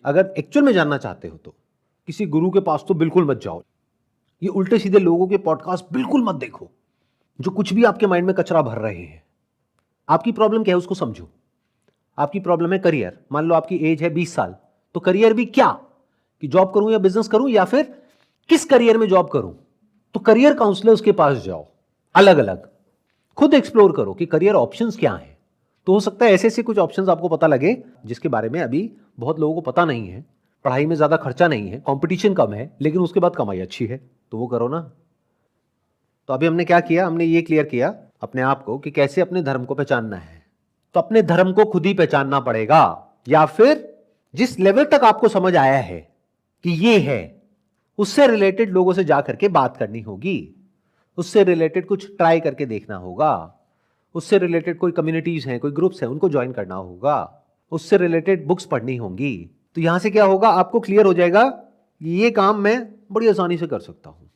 अगर एक्चुअल में जानना चाहते हो तो किसी गुरु के पास तो बिल्कुल मत जाओ। ये उल्टे सीधे लोगों के पॉडकास्ट बिल्कुल मत देखो जो कुछ भी आपके माइंड में कचरा भर रहे हैं। आपकी प्रॉब्लम क्या है उसको समझो। आपकी प्रॉब्लम है करियर। मान लो आपकी एज है 20 साल, तो करियर भी क्या कि जॉब करूं या बिजनेस करूं, या फिर किस करियर में जॉब करूं। तो करियर काउंसलर्स के पास जाओ, अलग अलग खुद एक्सप्लोर करो कि करियर ऑप्शंस क्या हैं। तो हो सकता है ऐसे ऐसे कुछ ऑप्शंस आपको पता लगे जिसके बारे में अभी बहुत लोगों को पता नहीं है। पढ़ाई में ज्यादा खर्चा नहीं है, कंपटीशन कम है, लेकिन उसके बाद कमाई अच्छी है, तो वो करो ना। तो अभी हमने क्या किया, हमने ये क्लियर किया अपने आप को कि कैसे अपने धर्म को पहचानना है। तो अपने धर्म को खुद ही पहचानना पड़ेगा, या फिर जिस लेवल तक आपको समझ आया है कि ये है, उससे रिलेटेड लोगों से जाकर के बात करनी होगी, उससे रिलेटेड कुछ ट्राई करके देखना होगा, उससे रिलेटेड कोई कम्युनिटीज हैं, कोई ग्रुप्स हैं, उनको ज्वाइन करना होगा, उससे रिलेटेड बुक्स पढ़नी होंगी। तो यहां से क्या होगा, आपको क्लियर हो जाएगा ये काम मैं बड़ी आसानी से कर सकता हूं।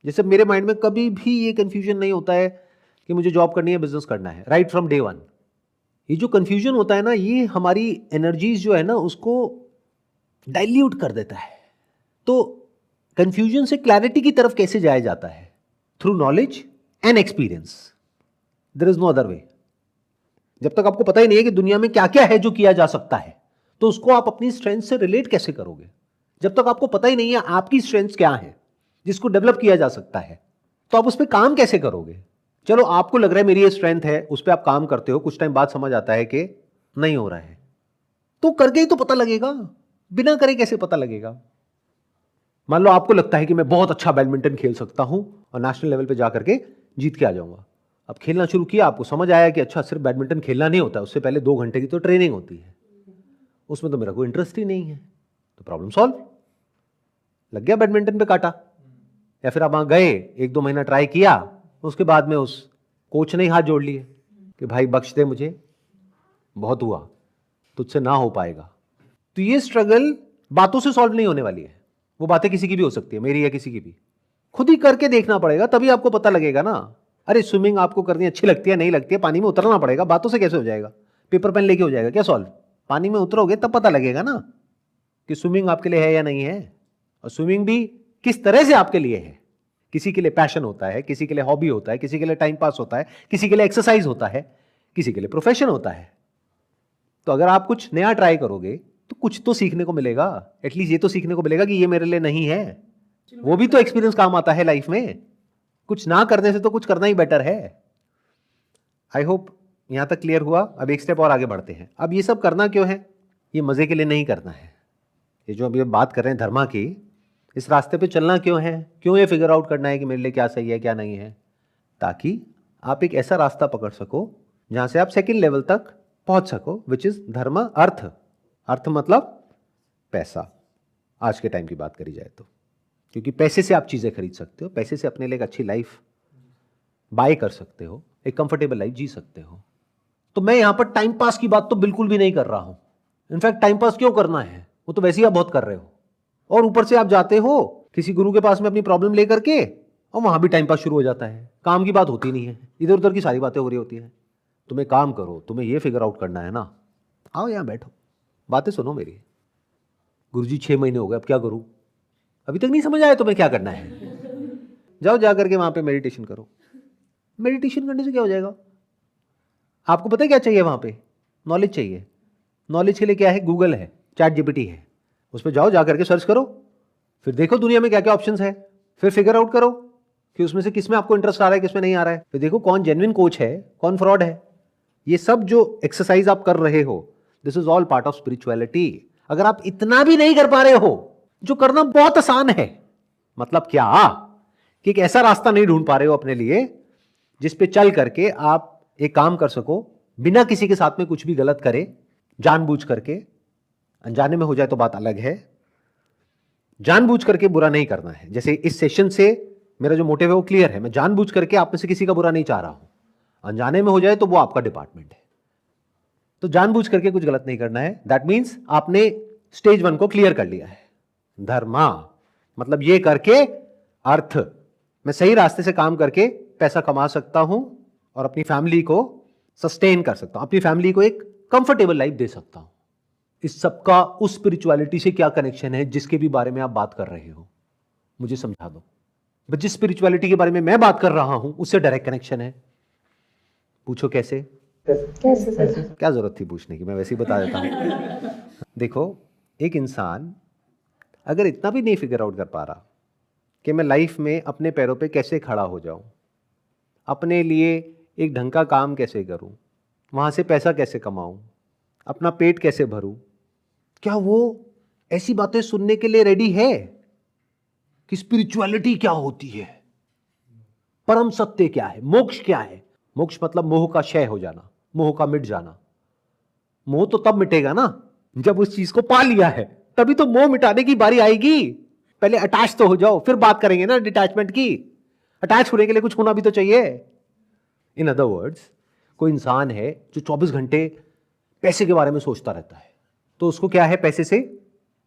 जैसे मेरे माइंड में कभी भी ये कंफ्यूजन नहीं होता है कि मुझे जॉब करनी है, बिजनेस करना है, राइट फ्रॉम डे वन। ये जो कंफ्यूजन होता है ना, ये हमारी एनर्जीज जो है ना उसको डाइल्यूट कर देता है। तो कंफ्यूजन से क्लैरिटी की तरफ कैसे जाया जाता है? Through knowledge and experience, there is no other way. जब तक आपको पता ही नहीं है कि दुनिया में क्या क्या है जो किया जा सकता है, तो उसको आप अपनी स्ट्रेंथ से रिलेट कैसे करोगे? जब तक आपको पता ही नहीं है आपकी स्ट्रेंथ क्या है जिसको डेवलप किया जा सकता है, तो आप उस पर काम कैसे करोगे? चलो आपको लग रहा है मेरी ये स्ट्रेंथ है, उस पर आप काम करते हो, कुछ टाइम बाद समझ आता है कि नहीं हो रहा है, तो करके ही तो पता लगेगा, बिना करे कैसे पता लगेगा? मान लो आपको लगता है कि मैं बहुत अच्छा बैडमिंटन खेल सकता हूं और नेशनल लेवल पे जाकर के जीत के आ जाऊंगा। अब खेलना शुरू किया, आपको समझ आया कि अच्छा सिर्फ बैडमिंटन खेलना नहीं होता, उससे पहले 2 घंटे की तो ट्रेनिंग होती है, उसमें तो मेरा कोई इंटरेस्ट ही नहीं है। तो प्रॉब्लम सॉल्व, लग गया बैडमिंटन पे काटा। या फिर आप वहां गए, 1-2 महीना ट्राई किया, उसके बाद में उस कोच ने ही हाथ जोड़ लिए कि भाई बख्श दे मुझे, बहुत हुआ, तुझसे ना हो पाएगा। तो ये स्ट्रगल बातों से सॉल्व नहीं होने वाली है। वो बातें किसी की भी हो सकती है, मेरी या किसी की भी। खुद ही करके देखना पड़ेगा, तभी आपको पता लगेगा ना। अरे स्विमिंग आपको करनी अच्छी लगती है, नहीं लगती है, पानी में उतरना पड़ेगा, बातों से कैसे हो जाएगा? पेपर पेन लेके हो जाएगा क्या सॉल्व? पानी में उतरोगे तब पता लगेगा ना कि स्विमिंग आपके लिए है या नहीं है, और स्विमिंग भी किस तरह से आपके लिए है। किसी के लिए पैशन होता है, किसी के लिए हॉबी होता है, किसी के लिए टाइम पास होता है, किसी के लिए एक्सरसाइज होता है, किसी के लिए प्रोफेशन होता है। तो अगर आप कुछ नया ट्राई करोगे तो कुछ तो सीखने को मिलेगा, एटलीस्ट ये तो सीखने को मिलेगा कि ये मेरे लिए नहीं है। वो भी तो एक्सपीरियंस काम आता है लाइफ में। कुछ ना करने से तो कुछ करना ही बेटर है। आई होप यहाँ तक क्लियर हुआ। अब एक स्टेप और आगे बढ़ते हैं। अब ये सब करना क्यों है? ये मज़े के लिए नहीं करना है। ये जो अभी बात कर रहे हैं धर्मा की, इस रास्ते पे चलना क्यों है? क्यों ये फिगर आउट करना है कि मेरे लिए क्या सही है क्या नहीं है? ताकि आप एक ऐसा रास्ता पकड़ सको जहाँ से आप सेकंड लेवल तक पहुँच सको, विच इज़ धर्म अर्थ। अर्थ मतलब पैसा, आज के टाइम की बात करी जाए तो, क्योंकि पैसे से आप चीज़ें खरीद सकते हो, पैसे से अपने लिए एक अच्छी लाइफ बाय कर सकते हो, एक कंफर्टेबल लाइफ जी सकते हो। तो मैं यहाँ पर टाइम पास की बात तो बिल्कुल भी नहीं कर रहा हूँ। इनफैक्ट टाइम पास क्यों करना है, वो तो वैसे ही आप बहुत कर रहे हो, और ऊपर से आप जाते हो किसी गुरु के पास में अपनी प्रॉब्लम लेकर के, और वहाँ भी टाइम पास शुरू हो जाता है। काम की बात होती नहीं है, इधर उधर की सारी बातें हो रही होती हैं। तुम्हें काम करो, तुम्हें ये फिगर आउट करना है ना, आओ यहाँ बैठो, बातें सुनो मेरी। गुरुजी 6 महीने हो गए, अब क्या करूँ? अभी तक नहीं समझ आया तुम्हें क्या करना है? जाओ जा करके वहाँ पे मेडिटेशन करो। मेडिटेशन करने से क्या हो जाएगा? आपको पता है क्या चाहिए वहाँ पे? नॉलेज चाहिए। नॉलेज के लिए क्या है? गूगल है, चैट जीपीटी है, उस पर जाओ, जा करके सर्च करो, फिर देखो दुनिया में क्या क्या ऑप्शंस है, फिर फिगर आउट करो कि उसमें से किस में आपको इंटरेस्ट आ रहा है, किस में नहीं आ रहा है। फिर देखो कौन जेन्युइन कोच है, कौन फ्रॉड है। ये सब जो एक्सरसाइज आप कर रहे हो, this is all part of spirituality. अगर आप इतना भी नहीं कर पा रहे हो, जो करना बहुत आसान है, मतलब क्या कि एक ऐसा रास्ता नहीं ढूंढ पा रहे हो अपने लिए जिस पे चल करके आप एक काम कर सको बिना किसी के साथ में कुछ भी गलत करे, जानबूझ करके। अनजाने में हो जाए तो बात अलग है, जानबूझ करके बुरा नहीं करना है। जैसे इस सेशन से मेरा जो मोटिव है वो क्लियर है, मैं जानबूझ करके आप में से किसी का बुरा नहीं चाह रहा हूं। अनजाने में हो जाए तो वो आपका डिपार्टमेंट है। तो जानबूझ करके कुछ गलत नहीं करना है। दैट मीन्स आपने स्टेज 1 को क्लियर कर लिया है। धर्मा मतलब ये करके अर्थ, मैं सही रास्ते से काम करके पैसा कमा सकता हूं और अपनी फैमिली को सस्टेन कर सकता हूं, अपनी फैमिली को एक कंफर्टेबल लाइफ दे सकता हूं। इस सबका उस स्पिरिचुअलिटी से क्या कनेक्शन है जिसके भी बारे में आप बात कर रहे हो? मुझे समझा दो। बस जिस स्पिरिचुअलिटी के बारे में मैं बात कर रहा हूं उससे डायरेक्ट कनेक्शन है। पूछो कैसे? क्या जरूरत थी पूछने की, मैं वैसे ही बता देता हूं। देखो, एक इंसान अगर इतना भी नहीं फिगर आउट कर पा रहा कि मैं लाइफ में अपने पैरों पे कैसे खड़ा हो जाऊं, अपने लिए एक ढंग का काम कैसे करूं, वहां से पैसा कैसे कमाऊं, अपना पेट कैसे भरूं, क्या वो ऐसी बातें सुनने के लिए रेडी है कि स्पिरिचुअलिटी क्या होती है, परम सत्य क्या है, मोक्ष क्या है? मोक्ष मतलब मोह का क्षय हो जाना, मोह का मिट जाना। मोह तो तब मिटेगा ना जब उस चीज को पा लिया है, तभी तो मोह मिटाने की बारी आएगी। पहले अटैच तो हो जाओ, फिर बात करेंगे ना डिटैचमेंट की। अटैच होने के लिए कुछ होना भी तो चाहिए। इन अदर वर्ड्स, कोई इंसान है जो 24 घंटे पैसे के बारे में सोचता रहता है, तो उसको क्या है? पैसे से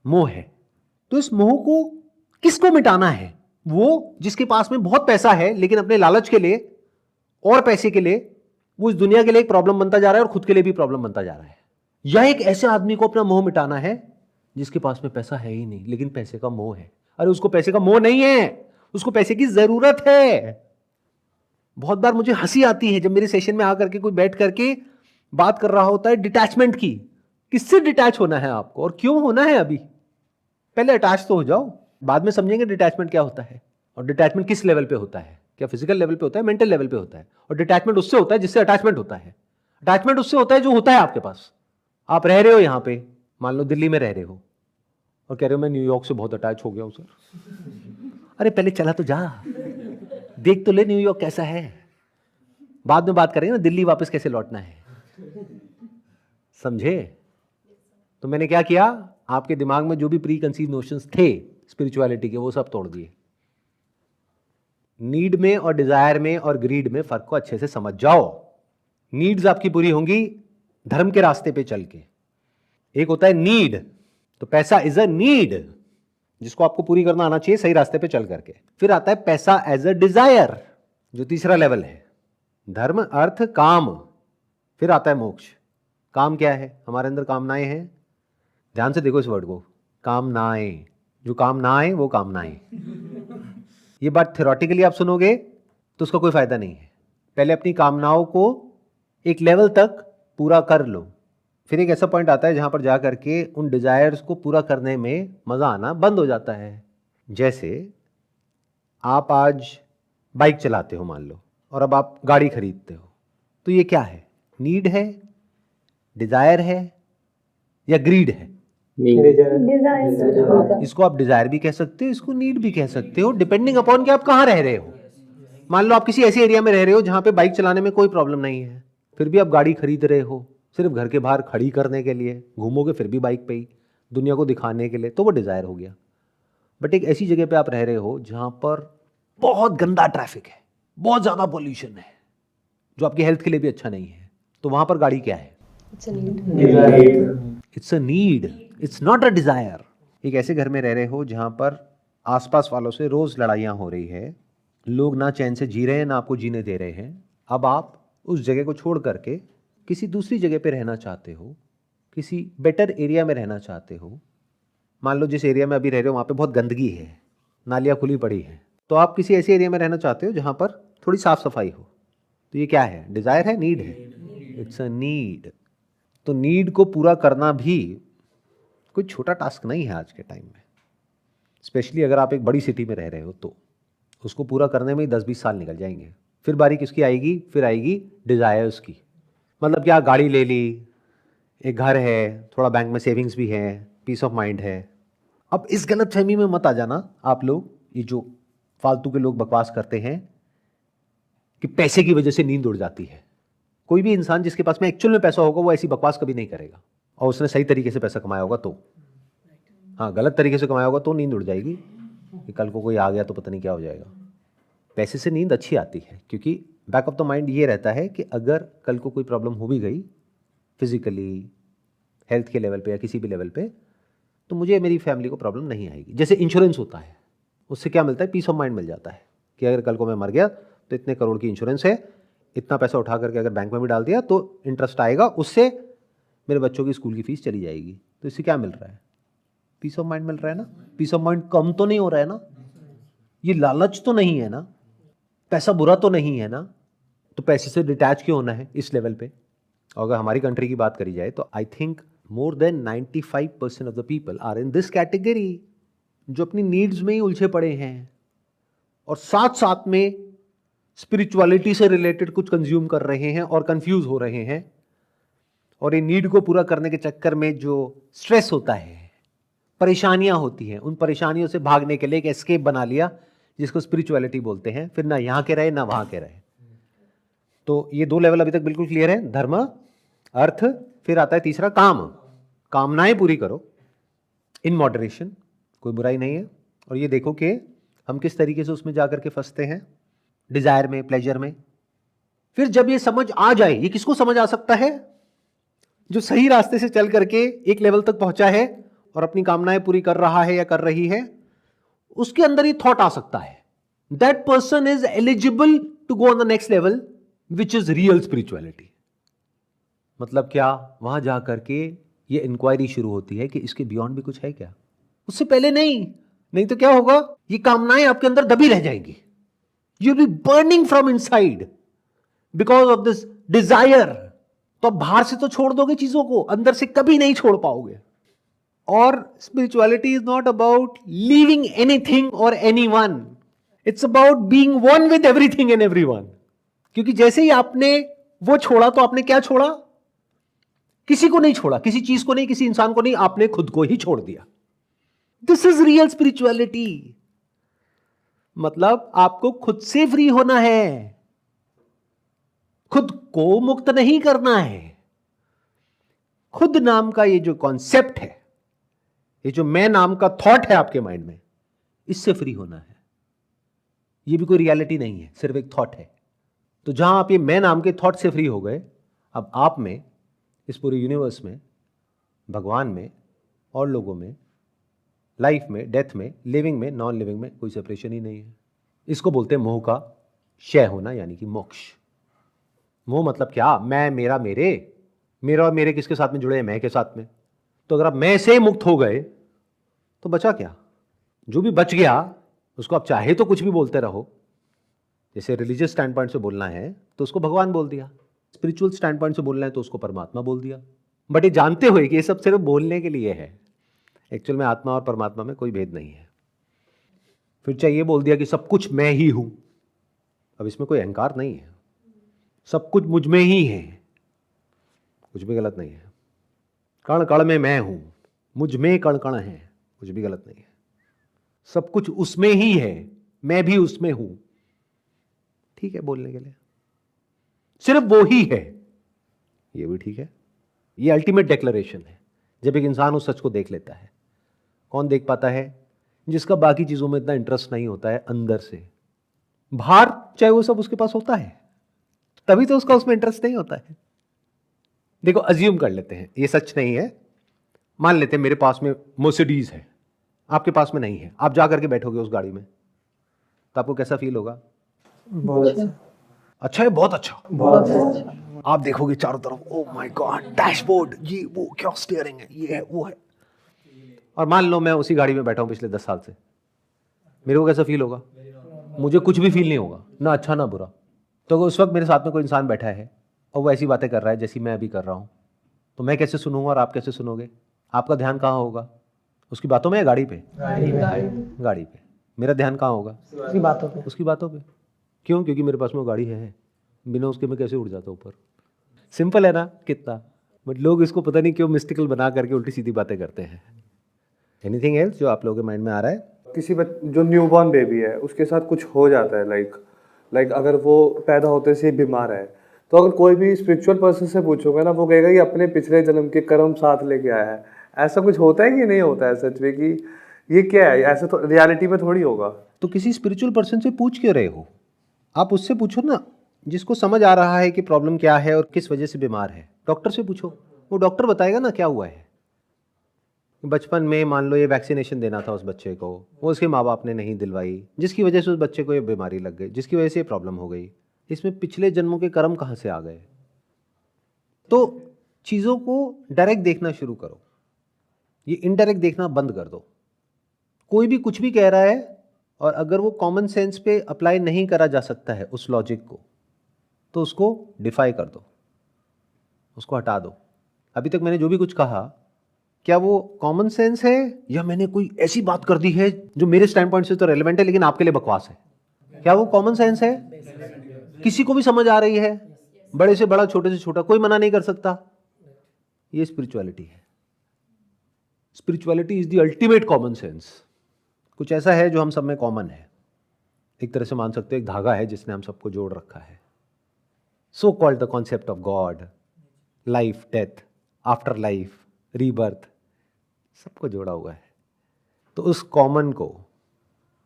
मोह है। तो इस मोह को किसको मिटाना है? वो जिसके पास में बहुत पैसा है लेकिन अपने लालच के लिए और पैसे के लिए वो इस दुनिया के लिए एक प्रॉब्लम बनता जा रहा है और खुद के लिए भी प्रॉब्लम बनता जा रहा है। या एक ऐसे आदमी को अपना मोह मिटाना है जिसके पास में पैसा है ही नहीं लेकिन पैसे का मोह है। अरे उसको पैसे का मोह नहीं है, उसको पैसे की जरूरत है। बहुत बार मुझे हंसी आती है जब मेरे सेशन में आकर के कोई बैठ करके बात कर रहा होता है डिटैचमेंट की। किससे डिटैच होना है आपको और क्यों होना है? अभी पहले अटैच तो हो जाओ, बाद में समझेंगे डिटैचमेंट क्या होता है और डिटैचमेंट किस लेवल पे होता है। क्या फिजिकल लेवल पे होता है, मेंटल लेवल पे होता है? और डिटैचमेंट उससे होता है जिससे अटैचमेंट होता है। अटैचमेंट उससे होता है जो होता है आपके पास। आप रह रहे हो यहाँ पे, मान लो दिल्ली में रह रहे हो और कह रहे हो मैं न्यूयॉर्क से बहुत अटैच हो गया हूं सर। अरे पहले चला तो जा, देख तो ले न्यूयॉर्क कैसा है, बाद में बात करेंगे ना दिल्ली वापस कैसे लौटना है। समझे? तो मैंने क्या किया, आपके दिमाग में जो भी प्री कंसीव नोशंस थे स्पिरिचुअलिटी के वो सब तोड़ दिए। नीड में और डिजायर में और ग्रीड में फर्क को अच्छे से समझ जाओ। नीड्स आपकी पूरी होंगी धर्म के रास्ते पे चल के। एक होता है नीड, तो पैसा इज अ नीड जिसको आपको पूरी करना आना चाहिए सही रास्ते पे चल करके। फिर आता है पैसा एज अ डिजायर, जो तीसरा लेवल है। धर्म, अर्थ, काम, फिर आता है मोक्ष। काम क्या है? हमारे अंदर कामनाएं हैं। ध्यान से देखो इस वर्ड को, कामनाएं। जो काम ना आए वो कामनाएं। ये बात थ्योरेटिकली आप सुनोगे तो उसका कोई फायदा नहीं है। पहले अपनी कामनाओं को एक लेवल तक पूरा कर लो, फिर एक ऐसा पॉइंट आता है जहां पर जा करके उन डिजायर्स को पूरा करने में मजा आना बंद हो जाता है। जैसे आप आज बाइक चलाते हो मान लो, और अब आप गाड़ी खरीदते हो, तो ये क्या है? नीड है, डिजायर है या ग्रीड है? इसको आप डिजायर भी कह सकते हो, इसको नीड भी कह सकते हो, डिपेंडिंग अपॉन कि आप कहाँ रह रहे हो। मान लो आप किसी ऐसे एरिया में रह रहे हो जहां पे बाइक चलाने में कोई प्रॉब्लम नहीं है, फिर भी आप गाड़ी खरीद रहे हो सिर्फ घर के बाहर खड़ी करने के लिए, घूमोगे फिर भी बाइक पे ही, दुनिया को दिखाने के लिए, तो वो डिजायर हो गया। बट एक ऐसी जगह पे आप रह रहे हो जहां पर बहुत गंदा ट्रैफिक है, बहुत ज्यादा पोल्यूशन है, जो आपकी हेल्थ के लिए भी अच्छा नहीं है, तो वहां पर गाड़ी क्या है? It's a need. It's a need, it's not a desire. एक ऐसे घर में रह रहे हो जहां पर आसपास वालों से रोज लड़ाइयां हो रही है, लोग ना चैन से जी रहे हैं ना आपको जीने दे रहे हैं। अब आप उस जगह को छोड़ करके किसी दूसरी जगह पे रहना चाहते हो, किसी बेटर एरिया में रहना चाहते हो। मान लो जिस एरिया में अभी रह रहे हो वहाँ पे बहुत गंदगी है, नालियाँ खुली पड़ी हैं, तो आप किसी ऐसे एरिया में रहना चाहते हो जहाँ पर थोड़ी साफ सफाई हो। तो ये क्या है? डिजायर है, नीड है? It's a need. तो नीड को पूरा करना भी कोई छोटा टास्क नहीं है आज के टाइम में, स्पेशली अगर आप एक बड़ी सिटी में रह रहे हो तो उसको पूरा करने में ही 10-20 साल निकल जाएंगे। फिर बारी किसकी आएगी? फिर आएगी डिजायर्स की। मतलब क्या, गाड़ी ले ली, एक घर है, थोड़ा बैंक में सेविंग्स भी है, पीस ऑफ माइंड है। अब इस गलत फहमी में मत आ जाना आप लोग, ये जो फालतू के लोग बकवास करते हैं कि पैसे की वजह से नींद उड़ जाती है। कोई भी इंसान जिसके पास में एक्चुअल में पैसा होगा वो ऐसी बकवास कभी नहीं करेगा, और उसने सही तरीके से पैसा कमाया होगा तो। हाँ, गलत तरीके से कमाया होगा तो नींद उड़ जाएगी कि कल को कोई आ गया तो पता नहीं क्या हो जाएगा। पैसे से नींद अच्छी आती है क्योंकि बैक ऑफ द माइंड ये रहता है कि अगर कल को कोई प्रॉब्लम हो भी गई फिजिकली, हेल्थ के लेवल पे या किसी भी लेवल पे, तो मुझे मेरी फैमिली को प्रॉब्लम नहीं आएगी। जैसे इंश्योरेंस होता है, उससे क्या मिलता है? पीस ऑफ माइंड मिल जाता है कि अगर कल को मैं मर गया तो इतने करोड़ की इंश्योरेंस है, इतना पैसा उठा करके अगर बैंक में भी डाल दिया तो इंटरेस्ट आएगा, उससे मेरे बच्चों की स्कूल की फीस चली जाएगी। तो इससे क्या मिल रहा है? पीस ऑफ माइंड मिल रहा है ना। पीस ऑफ माइंड कम तो नहीं हो रहा है ना, ये लालच तो नहीं है ना, पैसा बुरा तो नहीं है ना। तो पैसे से डिटैच क्यों होना है इस लेवल पे? और अगर हमारी कंट्री की बात करी जाए तो I think more than 95% of the people are in this category, जो अपनी नीड्स में ही उलझे पड़े हैं और साथ साथ में स्पिरिचुअलिटी से रिलेटेड कुछ कंज्यूम कर रहे हैं और कंफ्यूज हो रहे हैं। और ये नीड को पूरा करने के चक्कर में जो स्ट्रेस होता है, परेशानियां होती हैं, उन परेशानियों से भागने के लिए एक एस्केप बना लिया जिसको स्पिरिचुअलिटी बोलते हैं। फिर ना यहां के रहे ना वहां के रहे। तो ये 2 लेवल अभी तक बिल्कुल क्लियर है, धर्म, अर्थ, फिर आता है तीसरा काम। कामनाएं पूरी करो इन मॉडरेशन, कोई बुराई नहीं है। और ये देखो कि हम किस तरीके से उसमें जाकर के फंसते हैं, डिजायर में, प्लेजर में। फिर जब ये समझ आ जाए, ये किसको समझ आ सकता है? जो सही रास्ते से चल करके एक लेवल तक पहुंचा है और अपनी कामनाएं पूरी कर रहा है या कर रही है, उसके अंदर ये थॉट आ सकता है, that person is eligible to go on the next level which is real spirituality. मतलब क्या? वहां जाकर के ये इंक्वायरी शुरू होती है कि इसके बियॉन्ड भी कुछ है क्या? उससे पहले नहीं तो क्या होगा? ये कामनाएं आपके अंदर दबी रह जाएंगी। You will be burning from inside because of this desire. तो आप बाहर से तो छोड़ दोगे चीजों को, अंदर से कभी नहीं छोड़ पाओगे। और spirituality is not about leaving anything और anyone, it's about being one with everything and everyone. क्योंकि जैसे ही आपने वो छोड़ा तो आपने क्या छोड़ा? किसी को नहीं छोड़ा, किसी चीज को नहीं, किसी इंसान को नहीं, आपने खुद को ही छोड़ दिया। This is real spirituality. मतलब आपको खुद से फ्री होना है, खुद को मुक्त नहीं करना है। खुद नाम का ये जो कॉन्सेप्ट है, ये जो मैं नाम का थॉट है आपके माइंड में, इससे फ्री होना है। ये भी कोई रियलिटी नहीं है, सिर्फ एक थॉट है। तो जहां आप ये मैं नाम के थॉट से फ्री हो गए, अब आप में, इस पूरे यूनिवर्स में, भगवान में और लोगों में, लाइफ में, डेथ में, लिविंग में, नॉन लिविंग में कोई सेपरेशन ही नहीं है। इसको बोलते हैं मोह का क्षय होना, यानी कि मोक्ष। मोह मतलब क्या? मैं, मेरा, मेरे, मेरा और मेरे किसके साथ में जुड़े हैं? मैं के साथ में। तो अगर आप मैं से मुक्त हो गए तो बचा क्या? जो भी बच गया उसको आप चाहे तो कुछ भी बोलते रहो। जैसे रिलीजियस स्टैंड पॉइंट से बोलना है तो उसको भगवान बोल दिया, स्पिरिचुअल स्टैंड पॉइंट से बोलना है तो उसको परमात्मा बोल दिया। बट ये जानते हुए कि ये सब सिर्फ बोलने के लिए है, एक्चुअल में आत्मा और परमात्मा में कोई भेद नहीं है। फिर चाहिए बोल दिया कि सब कुछ मैं ही हूं। अब इसमें कोई अहंकार नहीं है, सब कुछ मुझ में ही है, कुछ भी गलत नहीं है। कण कण में मैं हूं, मुझ में कण कण है, कुछ भी गलत नहीं है। सब कुछ उसमें ही है, मैं भी उसमें हूं, ठीक है बोलने के लिए। सिर्फ वो ही है, ये भी ठीक है। ये अल्टीमेट डिक्लेरेशन है जब एक इंसान उस सच को देख लेता है। कौन देख पाता है? जिसका बाकी चीजों में इतना इंटरेस्ट नहीं होता है अंदर से। बाहर चाहे वो सब उसके पास होता है, तभी तो उसका उसमें इंटरेस्ट नहीं होता है। देखो, अज्यूम कर लेते हैं, ये सच नहीं है, मान लेते हैं मेरे पास में मर्सिडीज है, आपके पास में नहीं है, आप जा करके बैठोगे उस गाड़ी में, तो आपको कैसा फील होगा? बहुत अच्छा। अच्छा है, बहुत अच्छा, बहुत अच्छा। आप देखोगे चारों तरफ, ओ माय गॉड, डैशबोर्ड, ये वो, क्या स्टीयरिंग है, ये है वो है। और मान लो मैं उसी गाड़ी में बैठा हूं पिछले 10 साल से, मेरे को कैसा फील होगा? मुझे कुछ भी फील नहीं होगा, ना अच्छा ना बुरा। तो उस वक्त मेरे साथ में कोई इंसान बैठा है और वो ऐसी बातें कर रहा है जैसी मैं अभी कर रहा हूं, तो मैं कैसे सुनूंगा और आप कैसे सुनोगे? आपका ध्यान कहाँ होगा? उसकी बातों में या गाड़ी पे? गाड़ी पे। मेरा ध्यान कहाँ होगा? उसकी बातों पे। उसकी बातों पे। क्यों? क्योंकि मेरे पास में वो गाड़ी है, बिना उसके मैं कैसे उड़ जाता ऊपर। सिंपल है ना कितना? बट लोग इसको पता नहीं क्यों मिस्टिकल बना करके उल्टी सीधी बातें करते हैं। एनीथिंग एल्स जो आप लोगों के माइंड में आ रहा है? किसी जो न्यूबॉर्न बेबी है उसके साथ कुछ हो जाता है, लाइक अगर वो पैदा होते से बीमार है, तो अगर कोई भी स्पिरिचुअल पर्सन से पूछोगे ना, वो कहेगा ये अपने पिछले जन्म के कर्म साथ लेके आया है। ऐसा कुछ होता है कि नहीं होता है सच में? कि ये क्या है? ऐसा तो रियलिटी में थोड़ी होगा। तो किसी स्पिरिचुअल पर्सन से पूछ क्यों रहे हो? आप उससे पूछो ना जिसको समझ आ रहा है कि प्रॉब्लम क्या है और किस वजह से बीमार है। डॉक्टर से पूछो, वो डॉक्टर बताएगा ना क्या हुआ है। बचपन में मान लो ये वैक्सीनेशन देना था उस बच्चे को, वो उसके माँ बाप ने नहीं दिलवाई, जिसकी वजह से उस बच्चे को ये बीमारी लग गई, जिसकी वजह से ये प्रॉब्लम हो गई। इसमें पिछले जन्मों के कर्म कहाँ से आ गए? तो चीज़ों को डायरेक्ट देखना शुरू करो, ये इनडायरेक्ट देखना बंद कर दो। कोई भी कुछ भी कह रहा है और अगर वो कॉमन सेंस पे अप्लाई नहीं करा जा सकता है उस लॉजिक को, तो उसको डिफाई कर दो, उसको हटा दो। अभी तक मैंने जो भी कुछ कहा, क्या वो कॉमन सेंस है या मैंने कोई ऐसी बात कर दी है जो मेरे स्टैंड पॉइंट से तो रेलेवेंट है लेकिन आपके लिए बकवास है? क्या वो कॉमन सेंस है? किसी को भी समझ आ रही है, बड़े से बड़ा, छोटे से छोटा, कोई मना नहीं कर सकता। ये स्पिरिचुअलिटी है। Spirituality is the ultimate common sense. कुछ ऐसा है जो हम सब में कॉमन है, एक तरह से मान सकते हो एक धागा है जिसने हम सबको जोड़ रखा है। So called the concept of God, life, death, after life, rebirth, सबको जोड़ा हुआ है। तो उस कॉमन को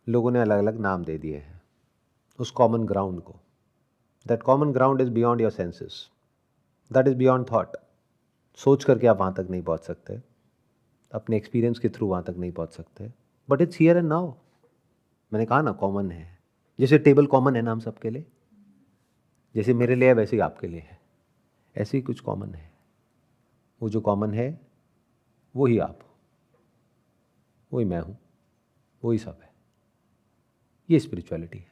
लोगों ने अलग अलग नाम दे दिए हैं, उस कॉमन ग्राउंड को। That common ground is beyond your senses, that is beyond thought. सोच करके आप वहाँ तक नहीं पहुँच सकते, अपने एक्सपीरियंस के थ्रू वहाँ तक नहीं पहुँच सकते, but it's here and now. मैंने कहा ना कॉमन है, जैसे टेबल कॉमन है ना हम सबके लिए, जैसे मेरे लिए है वैसे ही आपके लिए है, ऐसे ही कुछ कॉमन है। वो जो कॉमन है वही आप हो, वही मैं हूँ, वही सब है। ये स्पिरिचुअलिटी है।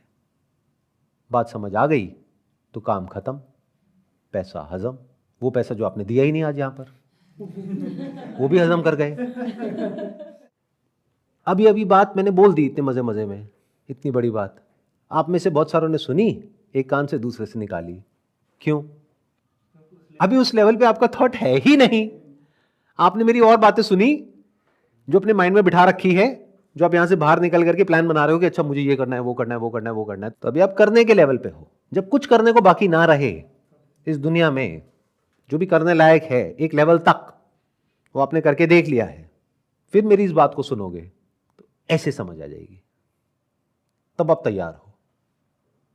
बात समझ आ गई तो काम खत्म, पैसा हजम। वो पैसा जो आपने दिया ही नहीं आज यहाँ पर, वो भी हजम कर गए। अभी बात मैंने बोल दी इतने मजे मजे में, इतनी बड़ी बात आप में से बहुत सारों ने सुनी, एक कान से दूसरे से निकाली। क्यों? अभी उस लेवल पे आपका थॉट है ही नहीं। आपने मेरी और बातें सुनी जो अपने माइंड में बिठा रखी है, जो आप यहां से बाहर निकल करके प्लान बना रहे हो कि अच्छा मुझे ये करना है, वो करना है, वो करना है, वो करना है। तो अभी आप करने के लेवल पे हो। जब कुछ करने को बाकी ना रहे इस दुनिया में, जो भी करने लायक है एक लेवल तक वो आपने करके देख लिया है, फिर मेरी इस बात को सुनोगे तो ऐसे समझ आ जाएगी, तब आप तैयार हो।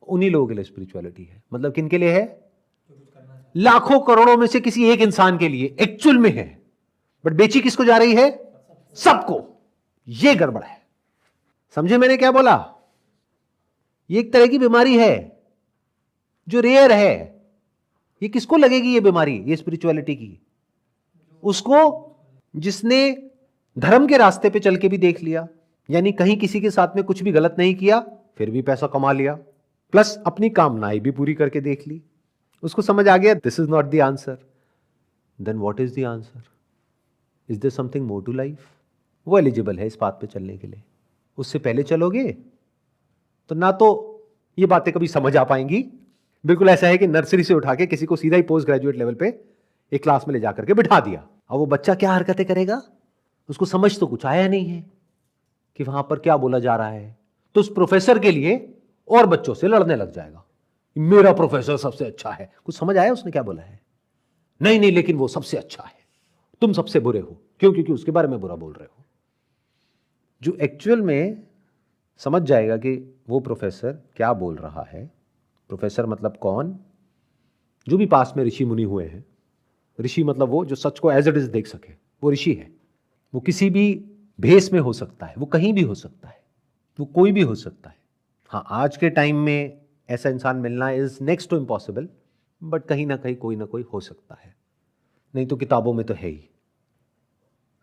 उन्हीं लोगों के लिए स्पिरिचुअलिटी है। मतलब किन के लिए है? लाखों करोड़ों में से किसी एक इंसान के लिए एक्चुअल में है, बट बेची किसको जा रही है? सबको। ये गड़बड़ है। समझे मैंने क्या बोला? ये एक तरह की बीमारी है जो रेयर है। ये किसको लगेगी ये बीमारी, ये स्पिरिचुअलिटी की? उसको जिसने धर्म के रास्ते पे चल के भी देख लिया, यानी कहीं किसी के साथ में कुछ भी गलत नहीं किया, फिर भी पैसा कमा लिया, प्लस अपनी कामनाएं भी पूरी करके देख ली। उसको समझ आ गया this is not the answer. Then what is the answer? Is there something more to life? वो एलिजिबल है इस बात पे चलने के लिए। उससे पहले चलोगे तो ना तो ये बातें कभी समझ आ पाएंगी, बिल्कुल ऐसा है कि नर्सरी से उठा के किसी को सीधा ही पोस्ट ग्रेजुएट लेवल पे एक क्लास में ले जाकर के बिठा दिया। अब वो बच्चा क्या हरकतें करेगा, उसको समझ तो कुछ आया नहीं है कि वहां पर क्या बोला जा रहा है, तो उस प्रोफेसर के लिए और बच्चों से लड़ने लग जाएगा, मेरा प्रोफेसर सबसे अच्छा है। कुछ समझ आया उसने क्या बोला है? नहीं नहीं, लेकिन वो सबसे अच्छा है, तुम सबसे बुरे हो। क्यों? क्योंकि उसके बारे में बुरा बोल रहे हो। जो एक्चुअल में समझ जाएगा कि वो प्रोफेसर क्या बोल रहा है, प्रोफेसर मतलब कौन? जो भी पास में ऋषि मुनि हुए हैं। ऋषि मतलब वो जो सच को एज इट इज देख सके, वो ऋषि है। वो किसी भी भेष में हो सकता है, वो कहीं भी हो सकता है, वो कोई भी हो सकता है। हाँ, आज के टाइम में ऐसा इंसान मिलना is next to impossible, but कहीं ना कहीं कोई ना कोई हो सकता है, नहीं तो किताबों में तो है ही।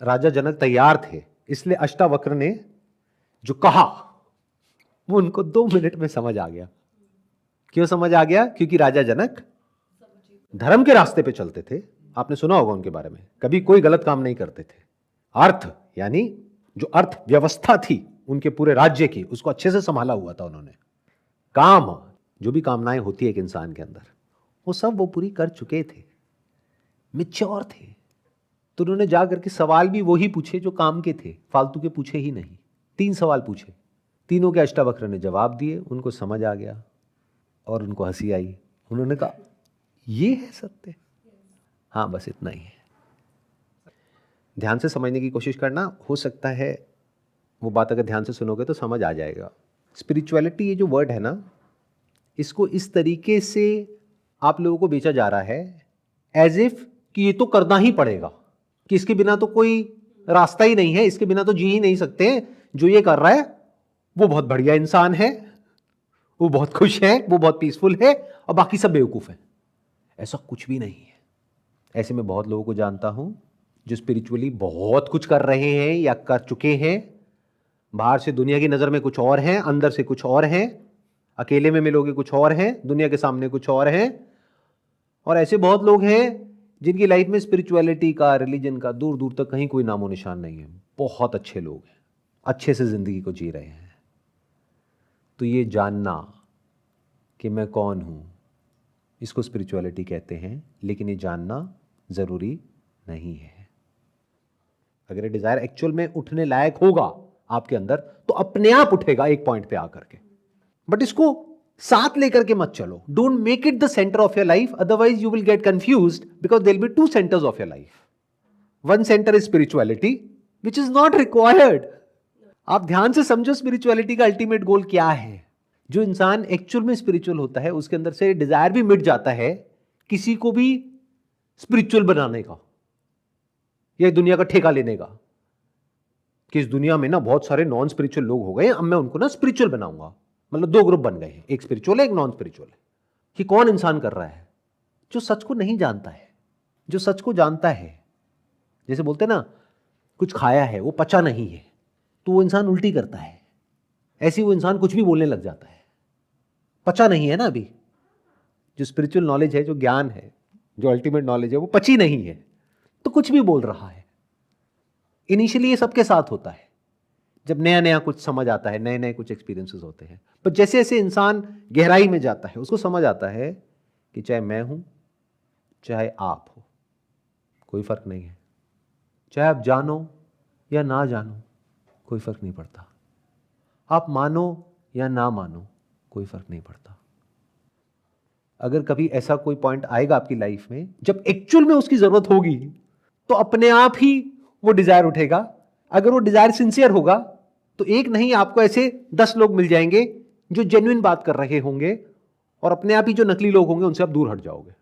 राजा जनक तैयार थे, इसलिए अष्टावक्र ने जो कहा वो उनको 2 मिनट में समझ आ गया। क्यों समझ आ गया? क्योंकि राजा जनक धर्म के रास्ते पे चलते थे। आपने सुना होगा उनके बारे में, कभी कोई गलत काम नहीं करते थे। अर्थ यानी जो अर्थव्यवस्था थी उनके पूरे राज्य की, उसको अच्छे से संभाला हुआ था उन्होंने। काम, जो भी कामनाएं होती है एक इंसान के अंदर, वो सब वो पूरी कर चुके थे, मैच्योर थे। तो उन्होंने जाकर के सवाल भी वही पूछे जो काम के थे, फालतू के पूछे ही नहीं। 3 सवाल पूछे, तीनों के अष्टावक्र ने जवाब दिए, उनको समझ आ गया और उनको हंसी आई। उन्होंने कहा ये है सत्य। हाँ, बस इतना ही है। ध्यान से समझने की कोशिश करना, हो सकता है वो बात अगर ध्यान से सुनोगे तो समझ आ जाएगा। स्पिरिचुअलिटी ये जो वर्ड है ना, इसको इस तरीके से आप लोगों को बेचा जा रहा है एज इफ कि ये तो करना ही पड़ेगा, कि इसके बिना तो कोई रास्ता ही नहीं है, इसके बिना तो जी ही नहीं सकते। जो ये कर रहा है वो बहुत बढ़िया इंसान है, वो बहुत खुश है, वो बहुत पीसफुल है, और बाकी सब बेवकूफ है। ऐसा कुछ भी नहीं है। ऐसे में बहुत लोगों को जानता हूं जो स्पिरिचुअली बहुत कुछ कर रहे हैं या कर चुके हैं। बाहर से दुनिया की नजर में कुछ और हैं, अंदर से कुछ और हैं। अकेले में मिलोगे कुछ और हैं, दुनिया के सामने कुछ और हैं। और ऐसे बहुत लोग हैं जिनकी लाइफ में स्पिरिचुअलिटी का, रिलीजन का दूर दूर तक कहीं कोई नामो निशान नहीं है। बहुत अच्छे लोग हैं, अच्छे से जिंदगी को जी रहे हैं। तो ये जानना कि मैं कौन हूं, इसको स्पिरिचुअलिटी कहते हैं, लेकिन ये जानना जरूरी नहीं है। अगर ये डिजायर एक्चुअल में उठने लायक होगा आपके अंदर, तो अपने आप उठेगा एक पॉइंट पे आकर के। बट इसको साथ लेकर के मत चलो। Don't make it the centre of your life, otherwise you will get confused, because there will be 2 centres of your life. One centre is spirituality which is not required. आप ध्यान से समझो स्पिरिचुअलिटी का अल्टीमेट गोल क्या है। जो इंसान actual में स्पिरिचुअल होता है, उसके अंदर से डिजायर भी मिट जाता है किसी को भी स्पिरिचुअल बनाने का या दुनिया का ठेका लेने का, कि इस दुनिया में ना बहुत सारे नॉन स्पिरिचुअल लोग हो गए, अब मैं उनको ना स्पिरिचुअल बनाऊंगा। मतलब 2 ग्रुप बन गए हैं, एक स्पिरिचुअल है, एक नॉन स्पिरिचुअल है। कि कौन इंसान कर रहा है? जो सच को नहीं जानता है। जो सच को जानता है, जैसे बोलते हैं ना, कुछ खाया है वो पचा नहीं है, तो वो इंसान उल्टी करता है। ऐसे वो इंसान कुछ भी बोलने लग जाता है, पचा नहीं है ना अभी। जो स्पिरिचुअल नॉलेज है, जो ज्ञान है, जो अल्टीमेट नॉलेज है, वो पची नहीं है, तो कुछ भी बोल रहा है। इनिशियली ये सबके साथ होता है, जब नया नया कुछ समझ आता है, नए नए कुछ एक्सपीरियंसेस होते हैं। पर जैसे जैसे इंसान गहराई में जाता है, उसको समझ आता है कि चाहे मैं हूं, चाहे आप हो, कोई फर्क नहीं है। चाहे आप जानो या ना जानो, कोई फर्क नहीं पड़ता। आप मानो या ना मानो, कोई फर्क नहीं पड़ता। अगर कभी ऐसा कोई पॉइंट आएगा आपकी लाइफ में जब एक्चुअल में उसकी जरूरत होगी, तो अपने आप ही वो डिजायर उठेगा। अगर वो डिजायर सिंसियर होगा, तो एक नहीं आपको ऐसे 10 लोग मिल जाएंगे जो जेन्युइन बात कर रहे होंगे, और अपने आप ही जो नकली लोग होंगे उनसे आप दूर हट जाओगे।